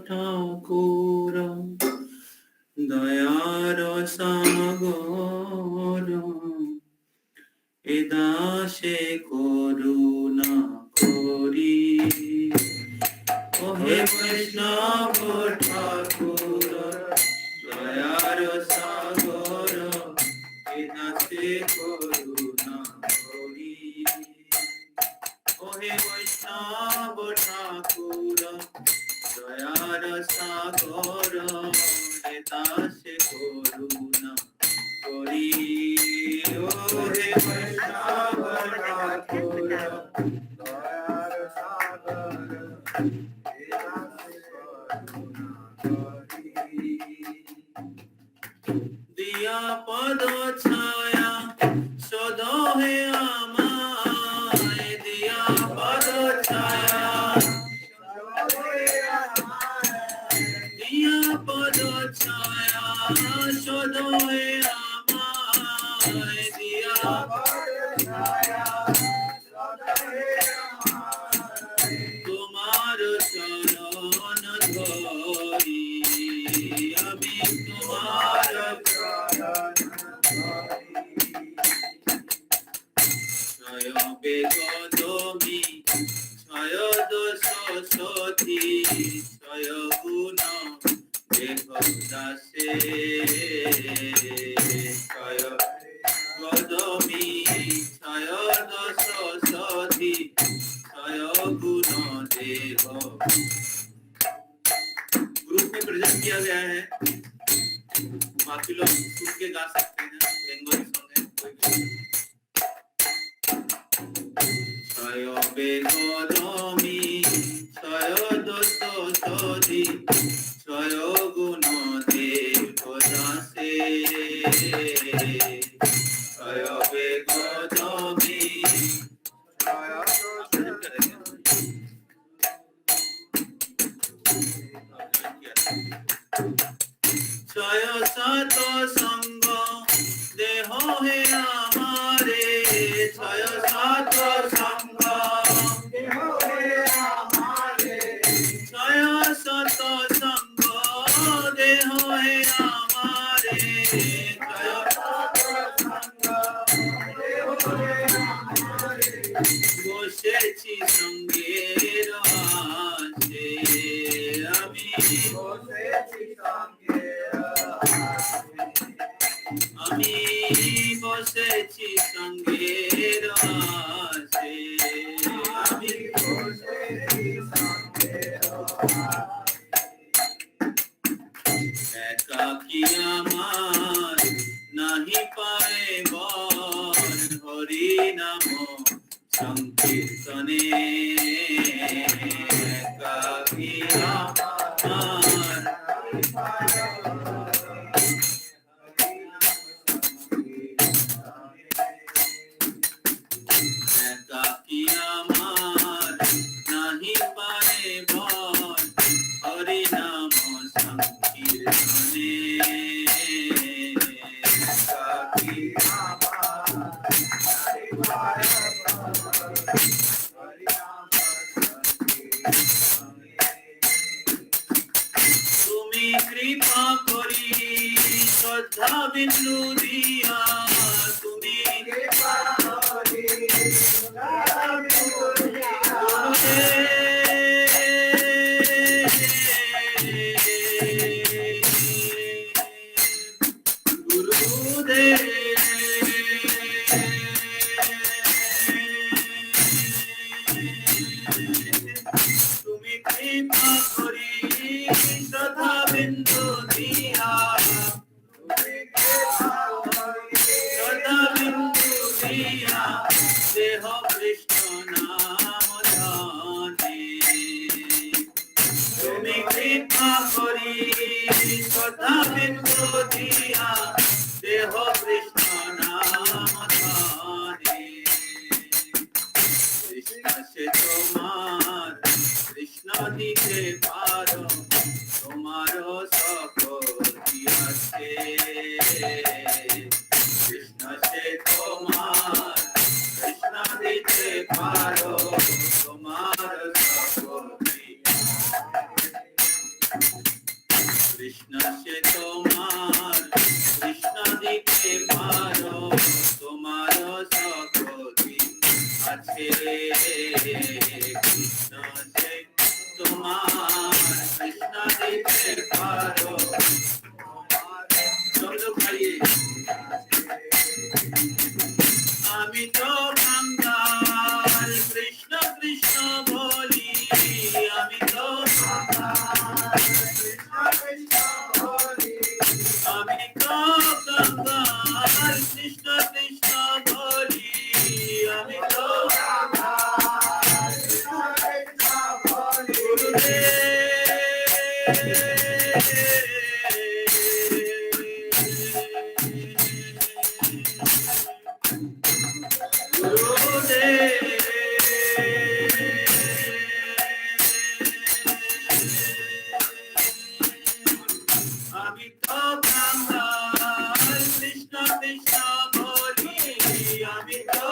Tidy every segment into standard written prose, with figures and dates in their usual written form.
ঠাকুর দয়ার সাগর এ দাসে করুণা করি ওহে বৈষ্ণব ঠাকুর দয়ার সাগর এ দাসে করুণা করি ওহে বৈষ্ণব ঠাকুর দয়ার সাগর এ দাসে করুণা করি ওহে বৈষ্ণব ঠাকুর দয়ার সাগর এ দাসে করুণা করি দিয়া পদ ছায়া সদ হে আমায় দিয়া পদ ছায়া দিয়া পদ ছায়া সদ হে আমায় দিয়া পদ ছায়া সদ হে আমায় তোমার চরণ ধরি আমি তোমার চরণ ধরি বেগদমি ছয় দোষ সতী ছয় গুণ দেহদাসে ছয় গদমি ছয় দোষ সতী ছয় गुण देह ग्रुप में प्रेजेंट किया गया है बाकी लोग सुन के गा सकते हैं बंगाली सॉन्ग है कोई छय बेगदमी छय दोष सदी छय गुण देवदासे छय बेगदमी ছয় সাত সঙ্গ দেহ হে আমারে ছয় সাত সঙ্গ দেহ হে আমারে ছয় সাত সঙ্গ দেহ হে আমারে ছয় সাত সঙ্গ দেহ হে আমারে বসেছি সঙ্গের আশে আমি বসেছি আমি বসেছি সঙ্গের আশে আমি বসেছি সঙ্গের একাকী আমার নাহি পায় বল হরি নাম সংকীর্তনে একাকী আমার একাকী আমার নাহি পায় বল হরি নাম সংকীর্তনে একাকী আমার নাহি পায় হরি নাম সংকীর্তনে তুমি কৃপা করি শ্রদ্ধা বিন্দু দিয়া তুমি কৃপা করি শ্রদ্ধা বিন্দু দিয়া গুরুদেব তুমি কৃপা করি শ্রদ্ধা বিন্দু দিয়া তুমি কৃপা করি শ্রদ্ধা বিন্দু দিয়া দেহ কৃষ্ণ নাম ধ্যানে তুমি কৃপা করি শ্রদ্ধা বিন্দু দিয়া দেহ কৃষ্ণ নাম ধ্যানে কৃষ্ণ সে তোমার কৃষ্ণ দিতে পারো তোমার সকতি আছে কৃষ্ণ সে তোমার কৃষ্ণ দিতে পারো তোমার সকতি কাছে কৃষ্ণ যে তোমার কৃষ্ণ দিতে পারো চলো খাইয়ে আমি তো কাঙ্গাল কৃষ্ণ কৃষ্ণ বলি আমি তো আমি তো কাঙ্গাল কৃষ্ণ কৃষ্ণ বলি আমি তো আমি তো কাঙ্গাল কৃষ্ণ কৃষ্ণ বলি আমি তো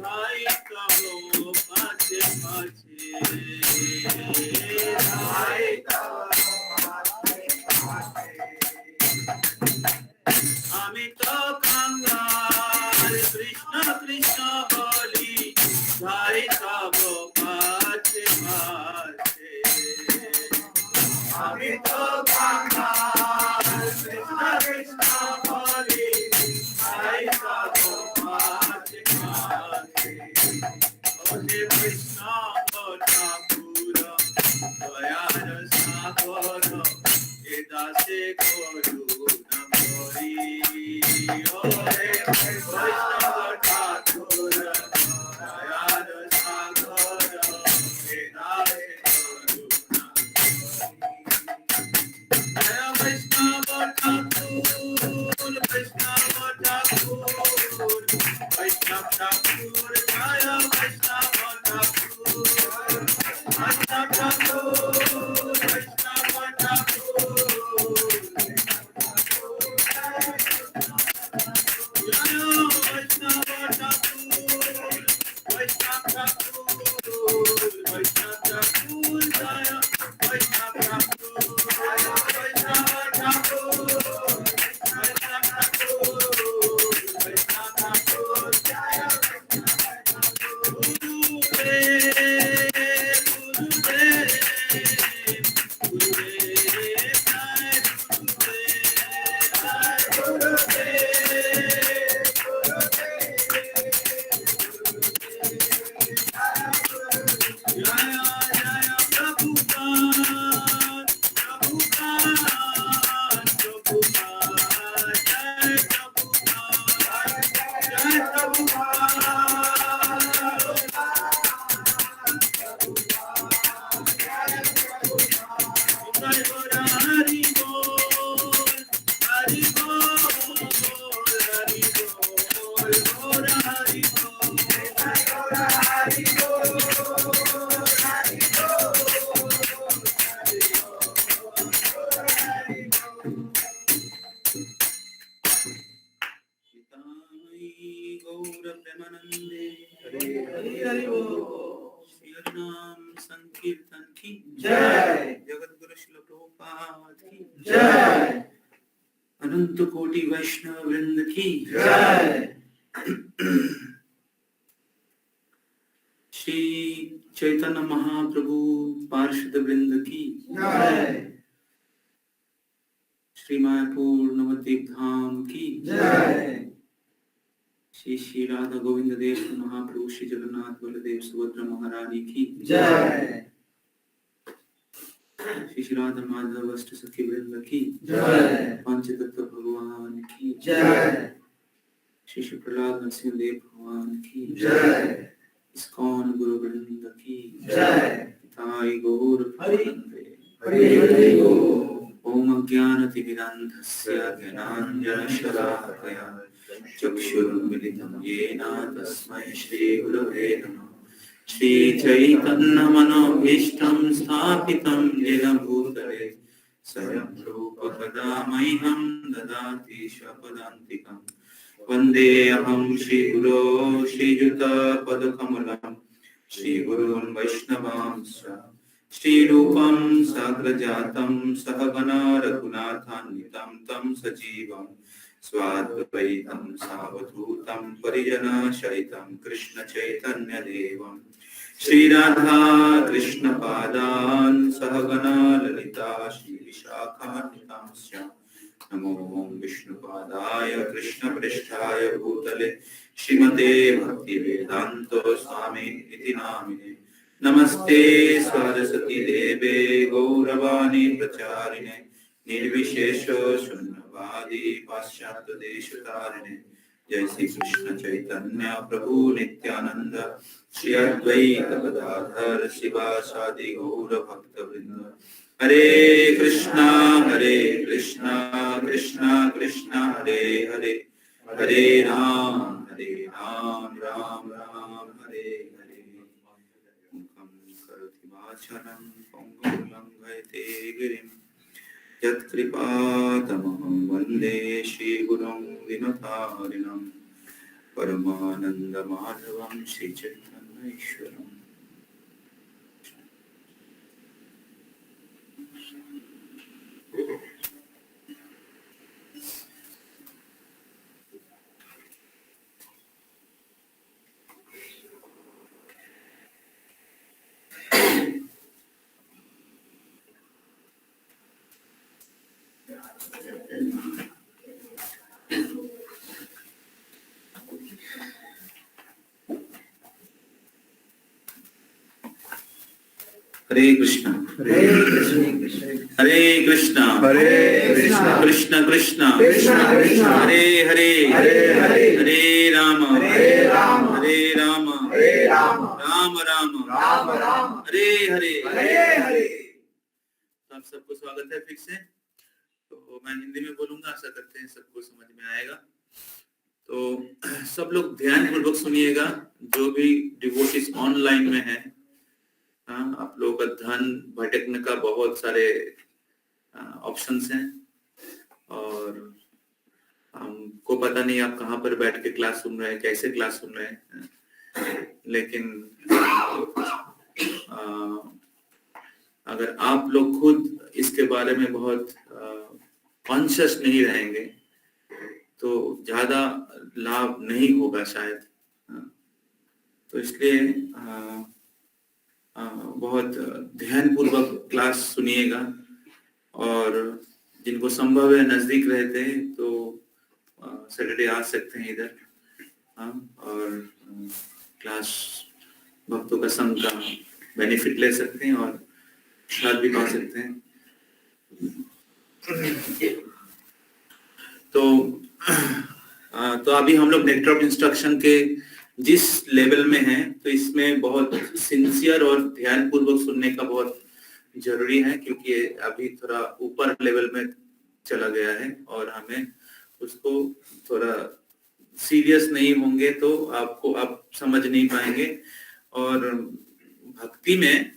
ভাই কবো পাছে পাছে ভাই আমি তো কাঙ্গাল কৃষ্ণ কৃষ্ণ বলি ভাই কবো পাছে পাছে আমি তো কাঙ্গাল কৃষ্ণ কৃষ্ণ বলি ভাই কবো পাছে পাছে ওহে কৃষ্ণ ঠাকুর দয়ার সাগর এ দাসে করুণা করি ওহে বৈষ্ণব ঠাকুর দয়ার সাগর এ দাসে করুণা জয় বৈষ্ণব ঠাকুর বৈষ্ণব ঠাকুর বৈষ্ণব ঠাকুর জয় বৈষ্ণব ঠাকুর বৈষ্ণব ঠাকুর বৈষ্ণব ঠাকুর জয় বৈষ্ণব ঠাকুর বৈষ্ণব ঠাকুর বৈষ্ণব ঠাকুর জয় বৈষ্ণব ঠাকুর বৈষ্ণব ঠাকুর বৈষ্ণব ঠাকুর বৈষ্ণব ঠাকুর জয় গুরুদেব গুরুদেব গুরুদেব জয় জয় জয় প্রভুপাদ প্রভুপাদ প্রভুপাদ জয় প্রভুপাদ জয় প্রভুপাদ জয় গোরা হরি বল হরি বল হরি বল গোরা হরি বল গোরা হরি বল হরি गौर प्रेमानंदे हरि हरि बोल श्री हरिनाम संकीर्तन की जय जगत गुरु श्रील प्रभुपाद की जय अनंत कोटि वैष्णव वृंद की जय श्री चैतन्य महाप्रभु पार्षद वृंद की जय श्री मायापुर नवद्वीप धाम की जय श्री श्री राधा गोविंद देव महाप्रभु श्री जगन्नाथ बलदेव सुभद्रा महारानी की जय श्री श्री राधा माधव अष्ट सखी वृंद की जय पंचतत्व भगवान की जय श्री श्री प्रहलाद नरसिंह देव भगवान की जय इस्कॉन गुरु वृंद की जय ताई गौर प्रेमानंदे हरि हरि बोल ओम अज्ञानतिमिरान्धस्य ज्ञानाञ्जनशलाकया चक्षुरुन्मिलितं येन तस्मै श्रीगुरवे नमः श्रीचैतन्यमनोभीष्टं स्थापितं येन भूतले स्वयं रूप कदा मह्यं ददाति स्वपदान्तिकम् वन्देऽहं श्रीगुरो श्रीयुतपदकमलं श्रीगुरून् वैष्णवांश्च श्रीरूपं साग्रजातं सहगण रघुनाथान्वितं तं सजीवं स्वाद्वैतं सावधूतं परिजनसहितं कृष्ण चैतन्य देवं श्रीराधा कृष्ण पादान् सहगना ललिता श्री विशाखान्वितांश्च नमो विष्णुपादाय कृष्ण पृष्ठाय भूतले श्रीमते भक्ति वेदांतो स्वामी इति नामिने नमस्ते सरस्वती देवे गौरवाणी प्रचारिणे निर्विशेष शून्यवादी पाश्चात्य देशतारिणे जय श्री कृष्ण चैतन्य प्रभु नित्यानंद श्री अद्वैत गदाधर शिवासादि गौर भक्त वृंद हरे कृष्णा कृष्णा कृष्णा हरे हरे हरे राम राम राम हरे हरे मुखं करोति वाचालं पङ्गुं लङ्घयते गिरिं यत्कृपातमहं वन्दे श्रीगुरुं विनुतारिणं परमानन्दमाधवं श्रीचैतन्येश्वरम्। हरे कृष्णा हरे कृष्णा कृष्ण कृष्ण हरे हरे हरे राम राम राम हरे हरे। तो आप सबको स्वागत है फिर से। तो मैं हिंदी में बोलूंगा, आशा करते हैं सबको समझ में आएगा। तो सब लोग ध्यान पूर्वक सुनिएगा, जो भी डिवोटीज ऑनलाइन में है। आप लोगों का ध्यान भटकने का बहुत सारे ऑप्शंस हैं और हमको पता नहीं आप कहाँ पर बैठ के क्लास सुन रहे हैं, कैसे क्लास सुन रहे हैं, लेकिन अगर आप लोग खुद इसके बारे में बहुत कॉन्शियस नहीं रहेंगे तो ज्यादा लाभ नहीं होगा शायद। तो इसलिए बहुत ध्यान पूर्वक क्लास सुनिएगा और जिनको संभव है नजदीक रहते हैं तो सैटरडे आ सकते हैं इधर और क्लास भक्तों का संघ का बेनिफिट ले सकते हैं और प्रसाद भी पा सकते हैं। तो अभी हम लोग नेक्टर ऑफ इंस्ट्रक्शन के जिस लेवल में है, तो इसमें बहुत सिंसियर और ध्यान पूर्वक सुनने का बहुत जरूरी है, क्योंकि अभी थोड़ा ऊपर लेवल में चला गया है और हमें उसको थोड़ा सीरियस नहीं होंगे तो आपको आप समझ नहीं पाएंगे। और भक्ति में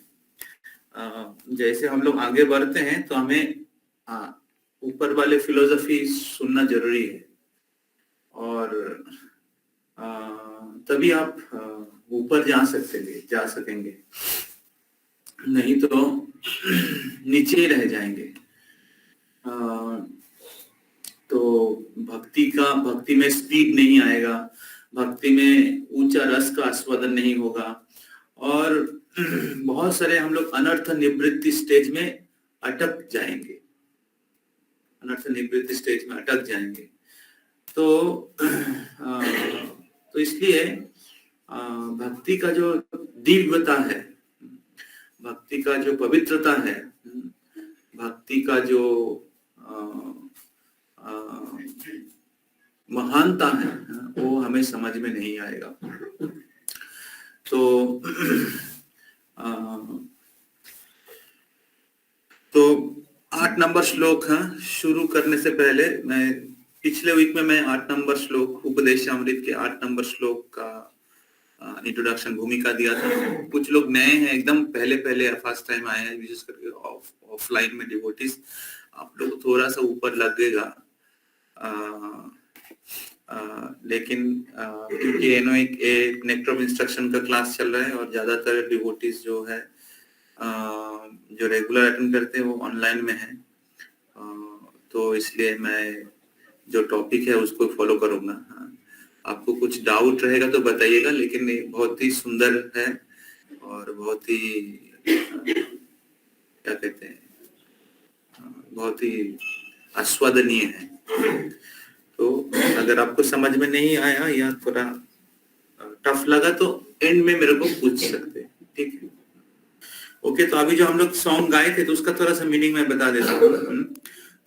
जैसे हम लोग आगे बढ़ते हैं तो हमें ऊपर वाले फिलोसफी सुनना जरूरी है और तभी आप ऊपर जा सकेंगे, नहीं तो नीचे ही रह जाएंगे। तो भक्ति में स्पीड नहीं आएगा, भक्ति में ऊंचा रस का आस्वादन नहीं होगा और बहुत सारे हम लोग अनर्थ निवृत्ति स्टेज में अटक जाएंगे, तो इसलिए भक्ति का जो दिव्यता है, भक्ति का जो पवित्रता है, भक्ति का जो महानता है, वो हमें समझ में नहीं आएगा। तो 8 नंबर श्लोक है। शुरू करने से पहले मैं पिछले वीक में 8 नंबर श्लोक उपदेशामृत के 8 नंबर श्लोक का इंट्रोडक्शन भूमिका दिया था। कुछ लोग नए हैं, एकदम पहले फर्स्ट टाइम आए हैं, विशेष करके ऑफलाइन में डिवोटीज, आप लोग थोड़ा सा ऊपर लगेगा। लेकिन क्योंकि एक नेक्टर ऑफ इंस्ट्रक्शन का क्लास चल रहा है और ज्यादातर डिवोटीज जो है जो रेगुलर अटेंड करते हैं वो ऑनलाइन में है, तो इसलिए मैं जो टॉपिक है उसको फॉलो करूंगा। हाँ, आपको कुछ डाउट रहेगा तो बताइएगा, लेकिन ये बहुत ही सुंदर है और बहुत ही क्या कहते हैं, बहुत ही आस्वादनीय है। तो अगर आपको समझ में नहीं आया या थोड़ा टफ लगा तो एंड में मेरे को पूछ सकते हैं, ठीक है? ओके, तो अभी जो हम लोग सॉन्ग गाए थे तो उसका थोड़ा सा मीनिंग मैं बता देता हूँ।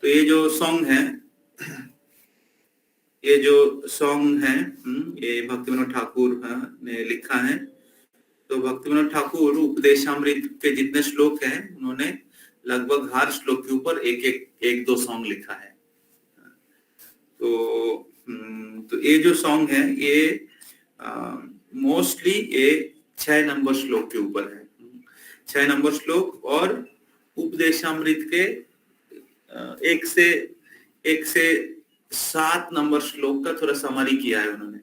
तो ये जो सॉन्ग है, ये भक्ति विनोद ठाकुर ने लिखा है। तो भक्ति विनोद ठाकुर उपदेशामृत के जितने श्लोक हैं उन्होंने लगभग हर श्लोक के ऊपर एक दो सॉन्ग लिखा है। तो ये जो सॉन्ग है ये मोस्टली ये 6 नंबर श्लोक के ऊपर है। 6 नंबर श्लोक और उपदेशामृत के 1 से 7 नंबर श्लोक का थोड़ा समरी किया है उन्होंने,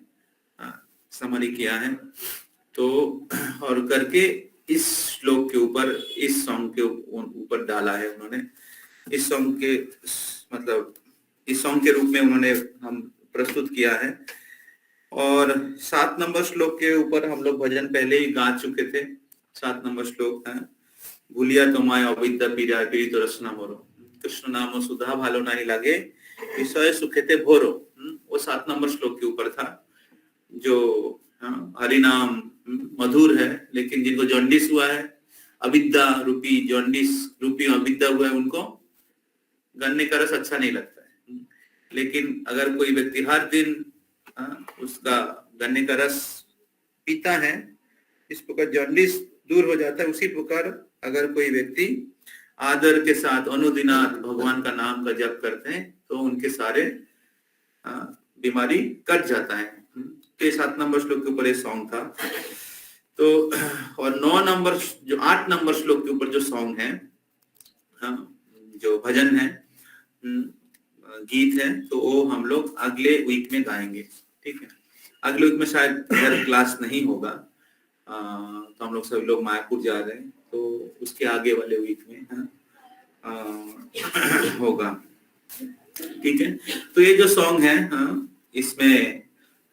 समरी किया है। तो और करके इस श्लोक के ऊपर, इस सॉन्ग के ऊपर डाला है उन्होंने। इस सॉन्ग के मतलब इस सॉन्ग के रूप में उन्होंने हम प्रस्तुत किया है। और 7 नंबर श्लोक के ऊपर हम लोग भजन पहले ही गा चुके थे। 7 नंबर श्लोक है, भूलिया तुम्हाय अविद्या पीड़ा पीड़ित रसना मोरो, कृष्ण नाम सुधा भालो नहीं लागे, विषय सुखेते भोरो। वो 7 नंबर श्लोक के ऊपर था। जो हरि नाम मधुर है, लेकिन जिनको जॉन्डिस हुआ है, अविद्या रूपी जॉन्डिस रूपी अविद्या हुआ है, उनको गन्ने का रस अच्छा नहीं लगता है। लेकिन अगर कोई व्यक्ति हर दिन उसका गन्ने का रस पीता है, इस प्रकार जॉन्डिस दूर हो जाता है। उसी प्रकार अगर कोई व्यक्ति आदर के साथ अनुदिनात भगवान का नाम का जप करते हैं तो उनके सारे बीमारी कट जाता है। तो 7 नंबर श्लोक के ऊपर ये सॉन्ग था। तो और 9 नंबर जो 8 नंबर श्लोक के ऊपर जो सॉन्ग है, जो भजन है, गीत है, तो वो हम लोग अगले वीक में गाएंगे, ठीक है? अगले वीक में शायद अगर क्लास नहीं होगा तो हम लोग सभी लोग मायापुर जा रहे हैं, तो उसके आगे वाले वीक में होगा, ठीक है? तो ये जो सॉन्ग है इसमें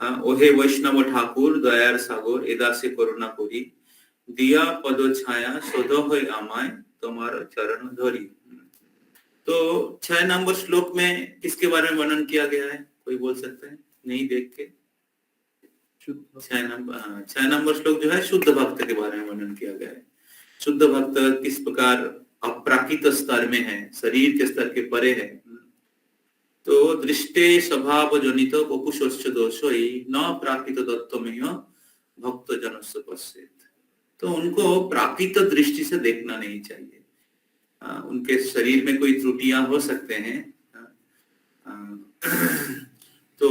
ओहे वैष्णव ठाकुर दयार सागर एदा से करुणा कोरी, दिया पदो छाया सोधो होय आमाय तुम्हारा चरण धोरी। तो 6 नंबर श्लोक में किसके बारे में वर्णन किया गया है, कोई बोल सकता है? नहीं देख के 6 नंबर श्लोक जो है शुद्ध भक्त के बारे में वर्णन किया गया है। शुद्ध भक्त किस प्रकार अपराकित स्तर में है, शरीर के स्तर के परे है। तो दृष्टे स्वभाव जनित पपुषोश्च दोषोई न प्राकृत दत्तमेय भक्त जनस्य पश्येत। तो उनको प्राकृत दृष्टि से देखना नहीं चाहिए। उनके शरीर में कोई त्रुटियां हो सकते हैं, तो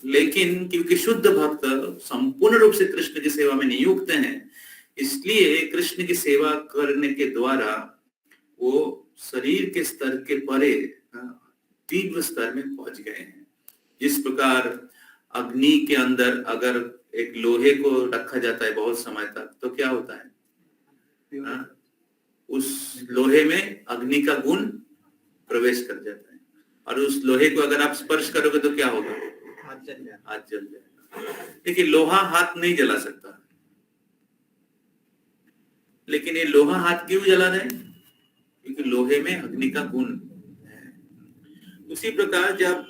लेकिन क्योंकि शुद्ध भक्त संपूर्ण रूप से कृष्ण की सेवा में नियुक्त हैं, इसलिए कृष्ण की सेवा करने के द्वारा वो शरीर के स्तर के परे तीव्र स्तर में पहुंच गए हैं। जिस प्रकार अग्नि के अंदर अगर एक लोहे को रखा जाता है बहुत समय तक, तो क्या होता है? उस लोहे में अग्नि का गुण प्रवेश कर जाता है, और उस लोहे को अगर आप स्पर्श करोगे तो क्या होगा? हाथ जल जाएगा। देखिए, लोहा हाथ नहीं जला सकता, लेकिन ये लोहा हाथ क्यों जला रहे हैं? क्योंकि लोहे में अग्नि का गुण है। उसी प्रकार जब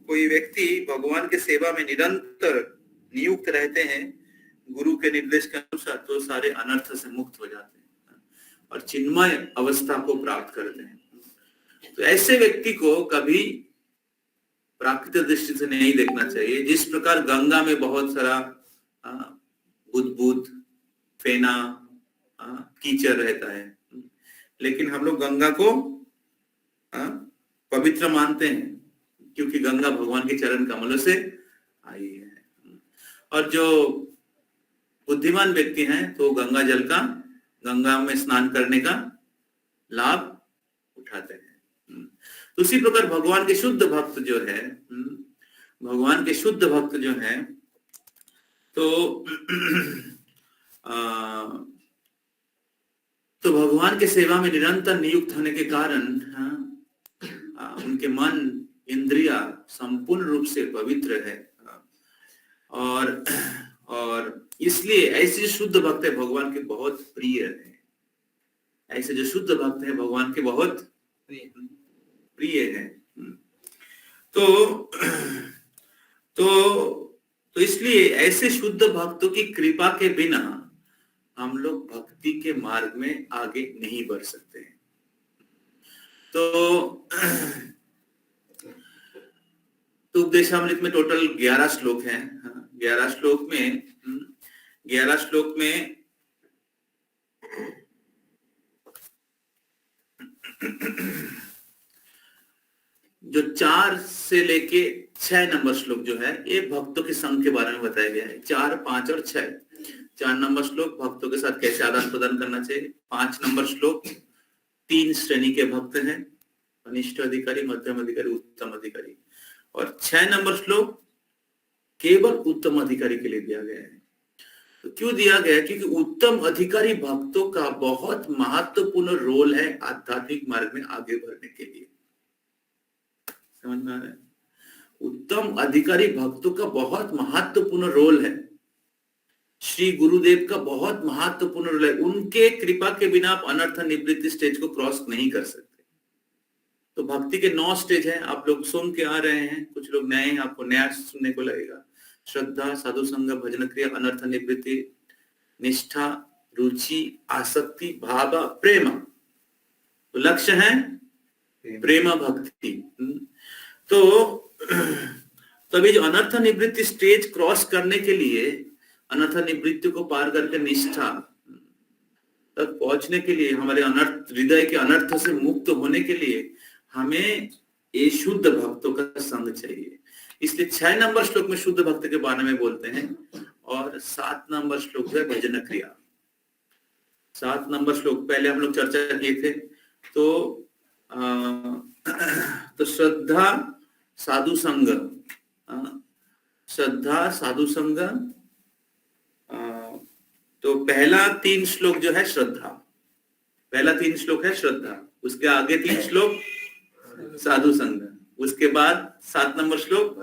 कोई व्यक्ति भगवान के सेवा में निरंतर नियुक्त रहते हैं गुरु के निर्देश के अनुसार, तो सारे अनर्थ से मुक्त हो जाते हैं और चिन्मय अवस्था को प्राप्त करते हैं। तो ऐसे व्यक्ति को कभी प्राकृतिक दृष्टि से नहीं देखना चाहिए। जिस प्रकार गंगा में बहुत सारा बुदबुद, फेना, कीचड़ रहता है, लेकिन हम लोग गंगा को पवित्र मानते हैं क्योंकि गंगा भगवान के चरण कमलों से आई है। और जो बुद्धिमान व्यक्ति हैं तो गंगा में स्नान करने का लाभ उठाते हैं। तो उसी प्रकार भगवान के शुद्ध भक्त जो है तो भगवान के सेवा में निरंतर नियुक्त होने के कारण उनके मन, इंद्रिया संपूर्ण रूप से पवित्र है, और इसलिए ऐसे शुद्ध भक्त है भगवान के बहुत प्रिय है। ऐसे जो शुद्ध भक्त है भगवान के बहुत प्रिय है। तो तो इसलिए ऐसे शुद्ध भक्तों की कृपा के बिना हम लोग भक्ति के मार्ग में आगे नहीं बढ़ सकते हैं। तो उपदेशामृत में टोटल 11 श्लोक हैं। 11 श्लोक में जो 4 से लेके 6 नंबर श्लोक जो है ये भक्तों के संघ के बारे में बताया गया है। 4, 5 और 6। 4 नंबर श्लोक भक्तों के साथ कैसे आदान प्रदान करना चाहिए। 5 नंबर श्लोक 3 श्रेणी के भक्त हैं, कनिष्ठ अधिकारी, मध्यम अधिकारी, उत्तम अधिकारी। और 6 नंबर श्लोक केवल उत्तम अधिकारी के लिए दिया गया है। तो क्यों दिया गया है? क्योंकि उत्तम अधिकारी भक्तों का बहुत महत्वपूर्ण रोल है आध्यात्मिक मार्ग में आगे बढ़ने के लिए। समझ में आ रहा है? उत्तम अधिकारी भक्तों का बहुत महत्वपूर्ण रोल है। श्री गुरुदेव का बहुत महत्वपूर्ण रोल है। उनके कृपा के बिना आप अनर्थ निवृत्ति स्टेज को क्रॉस नहीं कर सकते। तो भक्ति के 9 स्टेज हैं। आप लोग सुन के आ रहे हैं, कुछ लोग नए हैं, आपको नया सुनने को लगेगा। श्रद्धा, साधु संग, भजन क्रिया, अनर्थ निवृत्ति, निष्ठा, रुचि, आसक्ति, भाव, प्रेम। तो लक्ष्य है प्रेम भक्ति। तो तभी जो अनर्थ निवृत्ति स्टेज क्रॉस करने के लिए, अनर्थ निवृत्ति को पार करके निष्ठा तक पहुंचने के लिए, हमारे अनर्थ हृदय के अनर्थ से मुक्त होने के लिए हमें ये शुद्ध भक्तों का संग चाहिए। इसलिए 6 नंबर श्लोक में शुद्ध भक्त के बारे में बोलते हैं। और 7 नंबर श्लोक है भजन क्रिया। 7 नंबर श्लोक पहले हम लोग चर्चा किए थे। तो श्रद्धा, साधु संग, श्रद्धा, साधु संग। तो पहला 3 श्लोक जो है श्रद्धा, पहला 3 श्लोक है श्रद्धा, उसके आगे 3 श्लोक साधु संग, उसके बाद 7 नंबर श्लोक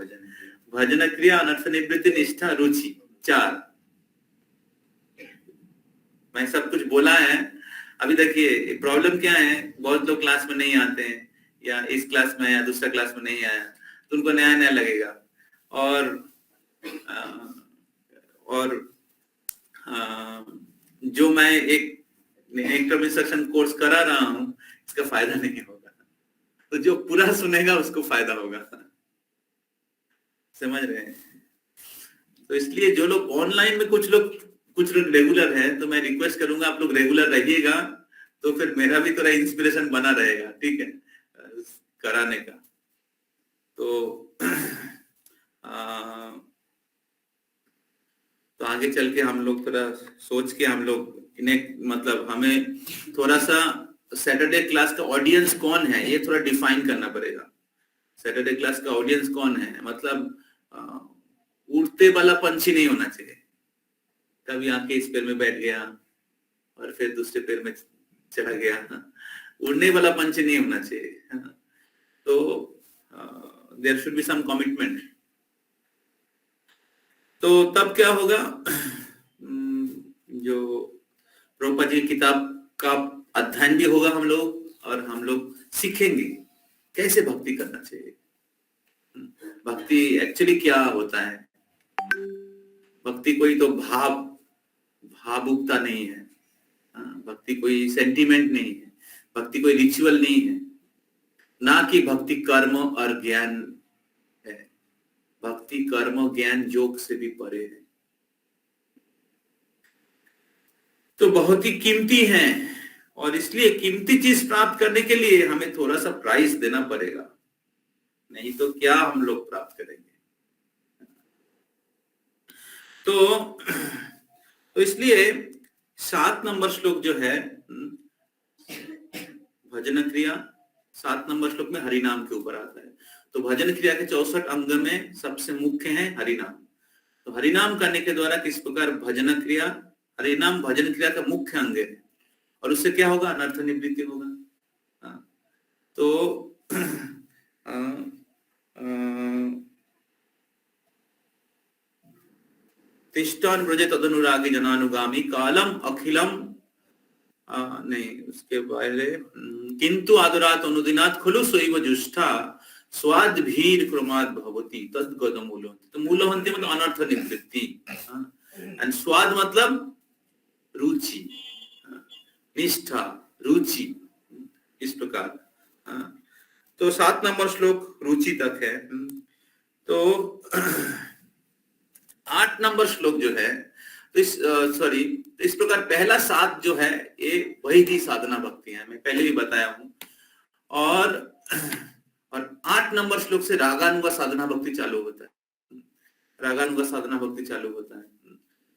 भजन क्रिया, अनर्थ निवृत्ति, निष्ठा, रुचि। 4 मैं सब कुछ बोला है। अभी देखिए प्रॉब्लम क्या है, बहुत लोग क्लास में नहीं आते हैं, या इस क्लास में या दूसरा क्लास में नहीं आया तो उनको नया नया लगेगा। और जो मैं एक टर्म इंस्ट्रक्शन कोर्स करा रहा हूं इसका फायदा नहीं होगा। तो जो पूरा सुनेगा उसको फायदा होगा। समझ रहे हैं? तो इसलिए जो लोग ऑनलाइन में कुछ लोग रेगुलर हैं, तो मैं रिक्वेस्ट करूंगा आप लोग रेगुलर रहिएगा, तो फिर मेरा भी थोड़ा इंस्पिरेशन बना रहेगा, ठीक है, कराने का। तो आगे चल के हम लोग थोड़ा सोच के हम लोग इन्हें, मतलब हमें थोड़ा सा सैटरडे क्लास का ऑडियंस कौन है ये थोड़ा डिफाइन करना पड़ेगा। सैटरडे क्लास का ऑडियंस कौन है, मतलब उड़ते वाला पंछी नहीं होना चाहिए। कभी आके इस पैर में बैठ गया और फिर दूसरे पैर में चला गया, उड़ने वाला पंछी नहीं होना चाहिए। तो there should be some commitment. तो तब क्या होगा, जो प्रभुपाद जी की किताब का अध्ययन भी होगा हम लोग, और हम लोग सीखेंगे कैसे भक्ति करना चाहिए। भक्ति एक्चुअली क्या होता है। भक्ति कोई तो भावुकता नहीं है, भक्ति कोई सेंटीमेंट नहीं है, भक्ति कोई रिचुअल नहीं है, ना कि भक्ति कर्म और ज्ञान है। भक्ति कर्म ज्ञान योग से भी परे है। तो बहुत ही कीमती है, और इसलिए कीमती चीज प्राप्त करने के लिए हमें थोड़ा सा प्राइस देना पड़ेगा, नहीं तो क्या हम लोग प्राप्त करेंगे। तो इसलिए 7 नंबर श्लोक जो है भजन क्रिया, 7 नंबर श्लोक में हरिनाम के ऊपर आता है। तो भजन क्रिया के 64 अंग में सबसे मुख्य है हरिनाम। तो हरिनाम करने के द्वारा किस प्रकार भजन क्रिया, हरिनाम भजन क्रिया का मुख्य अंग है, और उससे क्या होगा, अनर्थ निवृत्ति होगा। तो तिष्ठान ब्रजे तदनुरागी जनानुगामी कालम अखिलम, नहीं उसके पहले किंतु आदरात अनुदिनात खलु सोइव जुष्टा स्वाद भीर क्रमाद भवती तद गद मूलवंती। तो मूलवंती मतलब अनर्थ निवृत्ति, एंड स्वाद मतलब रुचि, निष्ठा, रुचि, इस प्रकार। तो 7 नंबर श्लोक रुचि तक है। तो 8 नंबर श्लोक जो है, तो इस प्रकार पहला 7 जो है ये वैधि साधना भक्ति है, मैं पहले भी बताया हूं। और 8 नंबर श्लोक से रागानुगा साधना भक्ति चालू होता है, रागानुगा साधना भक्ति चालू होता है।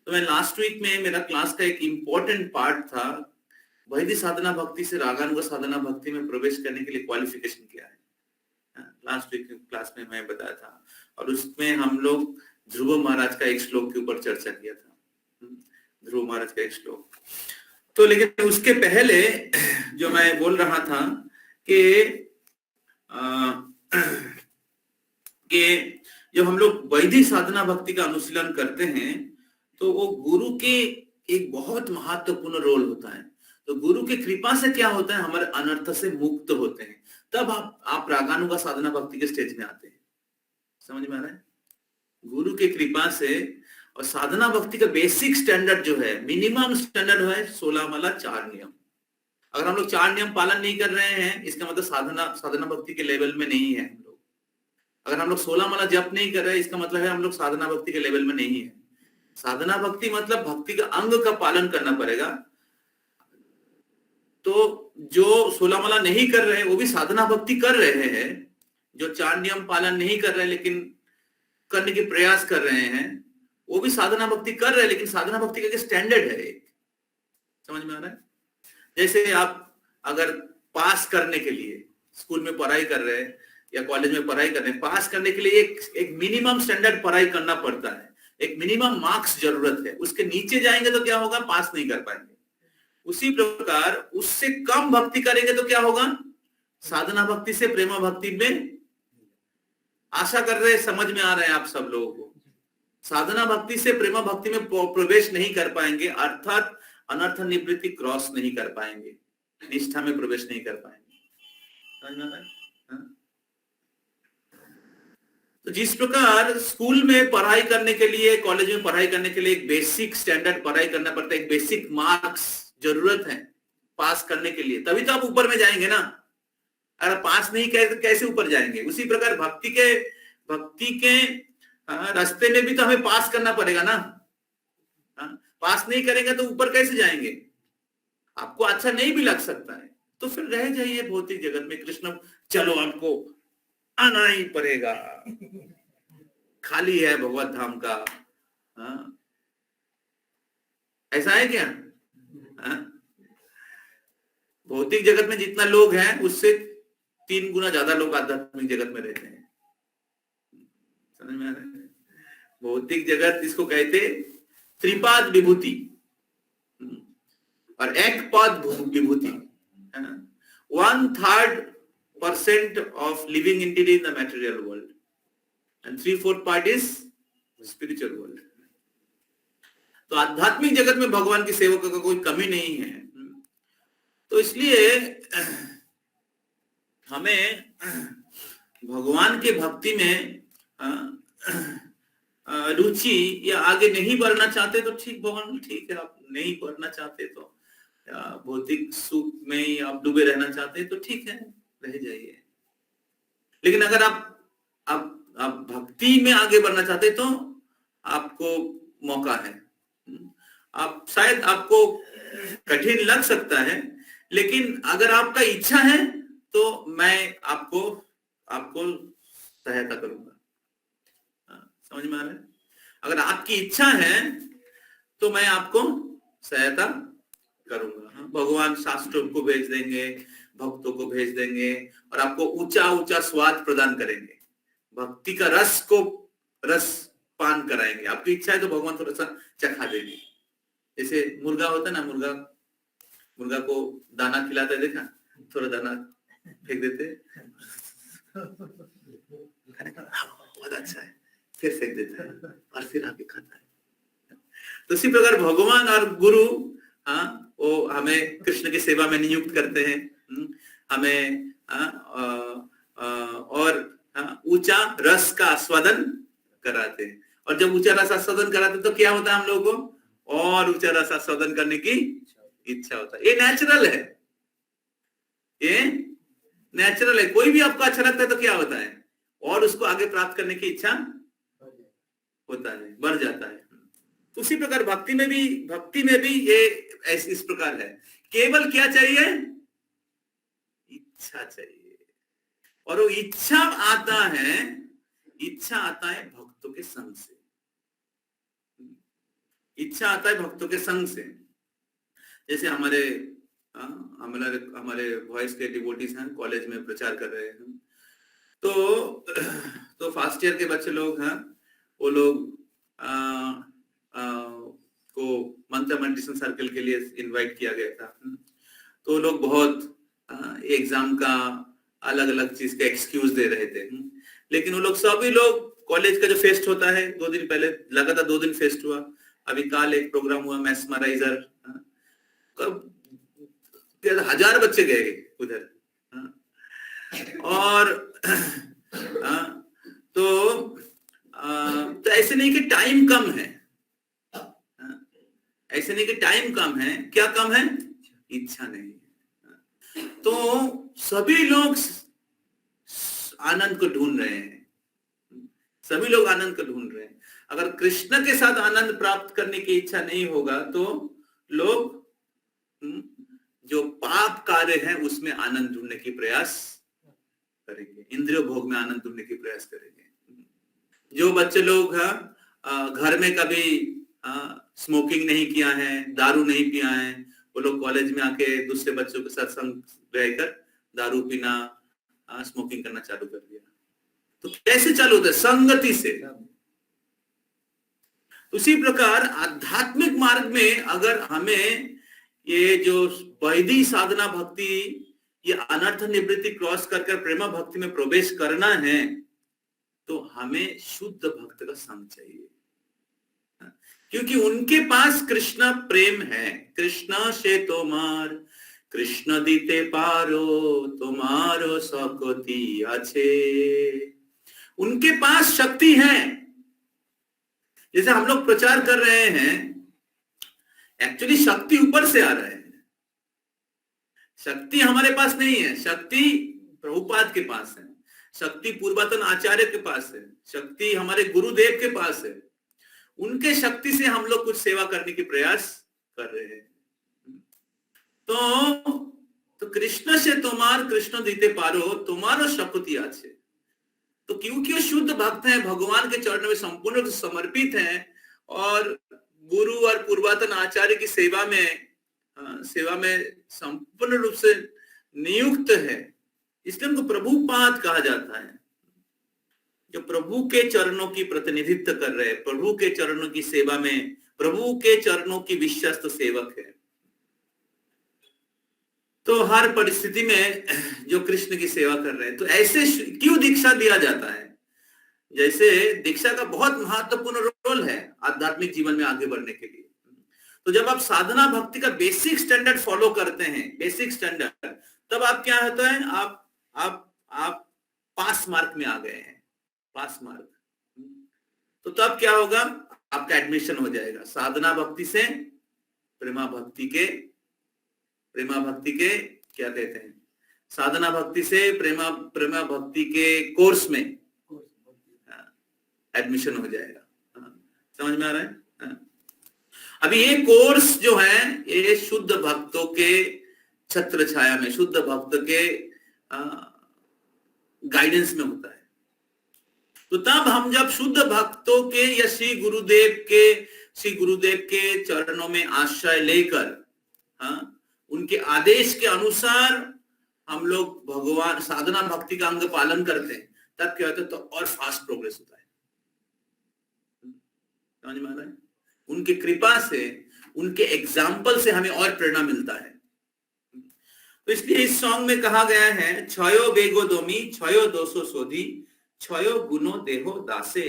तो मैं लास्ट वीक में मेरा क्लास का एक इंपॉर्टेंट पार्ट था, वैधि साधना भक्ति से रागानुगा साधना भक्ति में प्रवेश करने के लिए क्वालिफिकेशन क्या है। लास्ट वीक क्लास में मैं बताया था, और उसमें हम लोग ध्रुव महाराज का एक श्लोक के ऊपर चर्चा किया था, ध्रुव महाराज का एक श्लोक। तो लेकिन उसके पहले जो मैं बोल रहा था कि जब हम लोग वैधि साधना भक्ति का अनुशीलन करते हैं तो वो गुरु के एक बहुत महत्वपूर्ण रोल होता है। तो गुरु की कृपा से क्या होता है, हमारे अनर्थ से मुक्त होते हैं, तब आप रागानुगा साधना भक्ति के स्टेज में आते हैं। समझ में आ रहा है? गुरु की कृपा से, और साधना भक्ति का बेसिक स्टैंडर्ड जो है, मिनिमम स्टैंडर्ड है 16 माला 4 नियम। अगर हम लोग 4 नियम पालन नहीं कर रहे हैं, इसका मतलब साधना भक्ति के लेवल में नहीं है हम लोग। अगर हम लोग 16 माला जप नहीं कर रहे हैं, इसका मतलब है हम लोग साधना भक्ति के लेवल में नहीं है। साधना भक्ति मतलब भक्ति का अंग का पालन करना पड़ेगा। तो जो 16 माला नहीं कर रहे हैं वो भी साधना भक्ति कर रहे हैं, जो 4 नियम पालन नहीं कर रहे लेकिन करने के प्रयास कर रहे हैं वो भी साधना भक्ति कर रहे हैं, लेकिन साधना भक्ति का स्टैंडर्ड है एक। समझ में आ रहा है? जैसे आप अगर पास करने के लिए स्कूल में पढ़ाई कर रहे हैं या कॉलेज में पढ़ाई कर रहे हैं, पास करने के लिए एक मिनिमम स्टैंडर्ड पढ़ाई करना पड़ता है, एक मिनिमम मार्क्स जरूरत है। उसके नीचे जाएंगे तो क्या होगा, पास नहीं कर पाएंगे। उसी प्रकार उससे कम भक्ति करेंगे तो क्या होगा, साधना भक्ति से प्रेमा भक्ति में, आशा कर रहे समझ में आ रहे हैं आप सब लोगों को, साधना भक्ति से प्रेमा भक्ति में प्रवेश नहीं कर पाएंगे, अर्थात अनर्थ निवृत्ति क्रॉस नहीं कर पाएंगे, निष्ठा में प्रवेश नहीं कर पाएंगे। समझ में आ रहा है? तो जिस प्रकार स्कूल में पढ़ाई करने के लिए, कॉलेज में पढ़ाई करने के लिए एक बेसिक स्टैंडर्ड पढ़ाई करना पड़ता है, एक बेसिक मार्क्स जरूरत है पास करने के लिए, तभी तो आप ऊपर में जाएंगे ना। अगर पास नहीं करे तो कैसे ऊपर जाएंगे? उसी प्रकार भक्ति के रास्ते में भी तो हमें पास करना पड़ेगा ना। पास नहीं करेंगे तो ऊपर कैसे जाएंगे? आपको अच्छा नहीं भी लग सकता है तो फिर रह जाइए भौतिक जगत में। कृष्ण चलो आपको आना ही पड़ेगा, खाली है भगवत धाम का। ऐसा है क्या? भौतिक जगत में जितना लोग हैं उससे 3 गुना ज्यादा लोग आध्यात्मिक जगत में रहते हैं। समझ में आ रहा है? भौतिक जगत इसको कहते त्रिपाद विभूति और एक पाद विभूति। 1/3% of living entity in the material world and 3/4 part is spiritual world. तो आध्यात्मिक जगत में भगवान की सेवकों का कोई कमी नहीं है। तो इसलिए हमें भगवान के भक्ति में रुचि, या आगे नहीं बढ़ना चाहते तो ठीक, भगवान ठीक है, आप नहीं बढ़ना चाहते तो भौतिक सुख में ही आप डूबे रहना चाहते हैं तो ठीक है, रह जाइए। लेकिन अगर आप भक्ति में आगे बढ़ना चाहते तो आपको मौका है। आप शायद आपको कठिन लग सकता है, लेकिन अगर आपका इच्छा है तो मैं आपको सहायता करूंगा। समझ में आ रहा है? अगर आपकी इच्छा है तो मैं आपको सहायता करूंगा। भगवान शास्त्रों को भेज देंगे, भक्तों को भेज देंगे और आपको ऊंचा ऊंचा स्वाद प्रदान करेंगे, भक्ति का रस पान कराएंगे। आपकी इच्छा है तो भगवान थोड़ा सा चखा देंगे। जैसे मुर्गा होता है ना, मुर्गा को दाना खिलाते देखा, थोड़ा दाना फेंक देते, खाने का बहुत अच्छा है, फिर फेंक देता है और फिर आके खाता है। तो इसी प्रकार भगवान और गुरु, वो हमें कृष्ण की सेवा में नियुक्त करते हैं, हमें और ऊंचा रस का आस्वादन कराते हैं। और जब ऊंचा रस आस्वादन कराते तो क्या होता है, हम लोगों को और ऊंचा रस आस्वादन करने की इच्छा होता है। ये नेचुरल है, ये नेचुरल है। कोई भी आपको अच्छा लगता है तो क्या होता है, और उसको आगे प्राप्त करने की इच्छा होता है, बढ़ जाता है। उसी प्रकार भक्ति में भी ये इस प्रकार है। केवल क्या चाहिए, इच्छा चाहिए। और वो इच्छा आता है भक्तों के संग से। इच्छा आता है भक्तों के संग से। जैसे हमारे वॉइस के डिवोटीज हैं, कॉलेज में प्रचार कर रहे हैं, तो फर्स्ट ईयर के बच्चे लोग हैं, वो लोग को मंत्र मेडिटेशन सर्कल के लिए इनवाइट किया गया था। तो लोग बहुत एग्जाम का अलग अलग चीज का एक्सक्यूज दे रहे थे, लेकिन वो लोग सभी लोग कॉलेज का जो फेस्ट होता है 2 दिन पहले, लगातार 2 दिन फेस्ट हुआ। अभी कल एक प्रोग्राम हुआ मैस्मराइजर, 1000 बच्चे गए उधर। और तो ऐसे नहीं कि टाइम कम है, ऐसे नहीं कि टाइम कम है, क्या कम है, इच्छा नहीं है। तो सभी लोग आनंद को ढूंढ रहे हैं, सभी लोग आनंद को ढूंढ रहे हैं। अगर कृष्ण के साथ आनंद प्राप्त करने की इच्छा नहीं होगा तो लोग जो पाप कार्य है उसमें आनंद ढूंढने की प्रयास करेंगे, इंद्रिय भोग में आनंद ढूंढने की प्रयास करेंगे। जो बच्चे लोग घर में कभी स्मोकिंग नहीं किया है, दारू नहीं पिया है, वो लोग कॉलेज में आके दूसरे बच्चों के साथ संग रहकर दारू पीना, स्मोकिंग करना चालू कर दिया। तो कैसे चालू होता है, संगति से। उसी प्रकार आध्यात्मिक मार्ग में अगर हमें ये जो वैदिक साधना भक्ति, ये अनर्थ निवृत्ति क्रॉस कर प्रेमा भक्ति में प्रवेश करना है, तो हमें शुद्ध भक्त का संग चाहिए, क्योंकि उनके पास कृष्ण प्रेम है। कृष्ण से तोमार कृष्ण दीते पारो तुम्हारो सकती आछे। उनके पास शक्ति है। जैसे हम लोग प्रचार कर रहे हैं, एक्चुअली शक्ति ऊपर से आ रहा है, शक्ति हमारे पास नहीं है। शक्ति प्रभुपाद के पास है, शक्ति पूर्वतन आचार्य के पास है, शक्ति हमारे गुरुदेव के पास है। उनके शक्ति से हम लोग कुछ सेवा करने की प्रयास कर रहे हैं। तो कृष्ण से तुम्हार कृष्ण दीते पारो तुम्हारो शक्ति आछे। तो क्योंकि शुद्ध भक्त हैं, भगवान के चरणों में संपूर्ण रूप से समर्पित हैं और गुरु और पूर्वतन आचार्य की सेवा में संपूर्ण रूप से नियुक्त है, इसलिए उनको प्रभुपाद कहा जाता है, जो प्रभु के चरणों की प्रतिनिधित्व कर रहे हैं, प्रभु के चरणों की सेवा में, प्रभु के चरणों की विश्वस्त सेवक है। तो हर परिस्थिति में जो कृष्ण की सेवा कर रहे हैं, तो ऐसे क्यों दीक्षा दिया जाता है? जैसे दीक्षा का बहुत महत्वपूर्ण रोल है आध्यात्मिक जीवन में आगे बढ़ने के लिए। तो जब आप साधना भक्ति का बेसिक स्टैंडर्ड फॉलो करते हैं, बेसिक स्टैंडर्ड, तब आप क्या होता है, आप पास मार्क में आ गए हैं, पास मार्क। तो तब क्या होगा, आपका एडमिशन हो जाएगा साधना भक्ति से प्रेमा भक्ति के क्या कहते हैं, साधना भक्ति से प्रेमा भक्ति के कोर्स में एडमिशन हो जाएगा। समझ में आ रहा है? अभी ये कोर्स जो है ये शुद्ध भक्तों के छत्र छाया में, शुद्ध भक्त के गाइडेंस में होता है। तो तब हम जब शुद्ध भक्तों के या श्री गुरुदेव के चरणों में आश्रय लेकर उनके आदेश के अनुसार हम लोग भगवान साधना भक्ति का अंग पालन करते हैं, तब क्या होता है, तो और फास्ट प्रोग्रेस होता है। समझ में आ रहा है? उनकी कृपा से, उनके एग्जाम्पल से हमें और प्रेरणा मिलता है। तो इसलिए इस सॉन्ग में कहा गया है, छयो बेगो दोमी छयो दोसो सोधी छयो गुणो देहो दासे।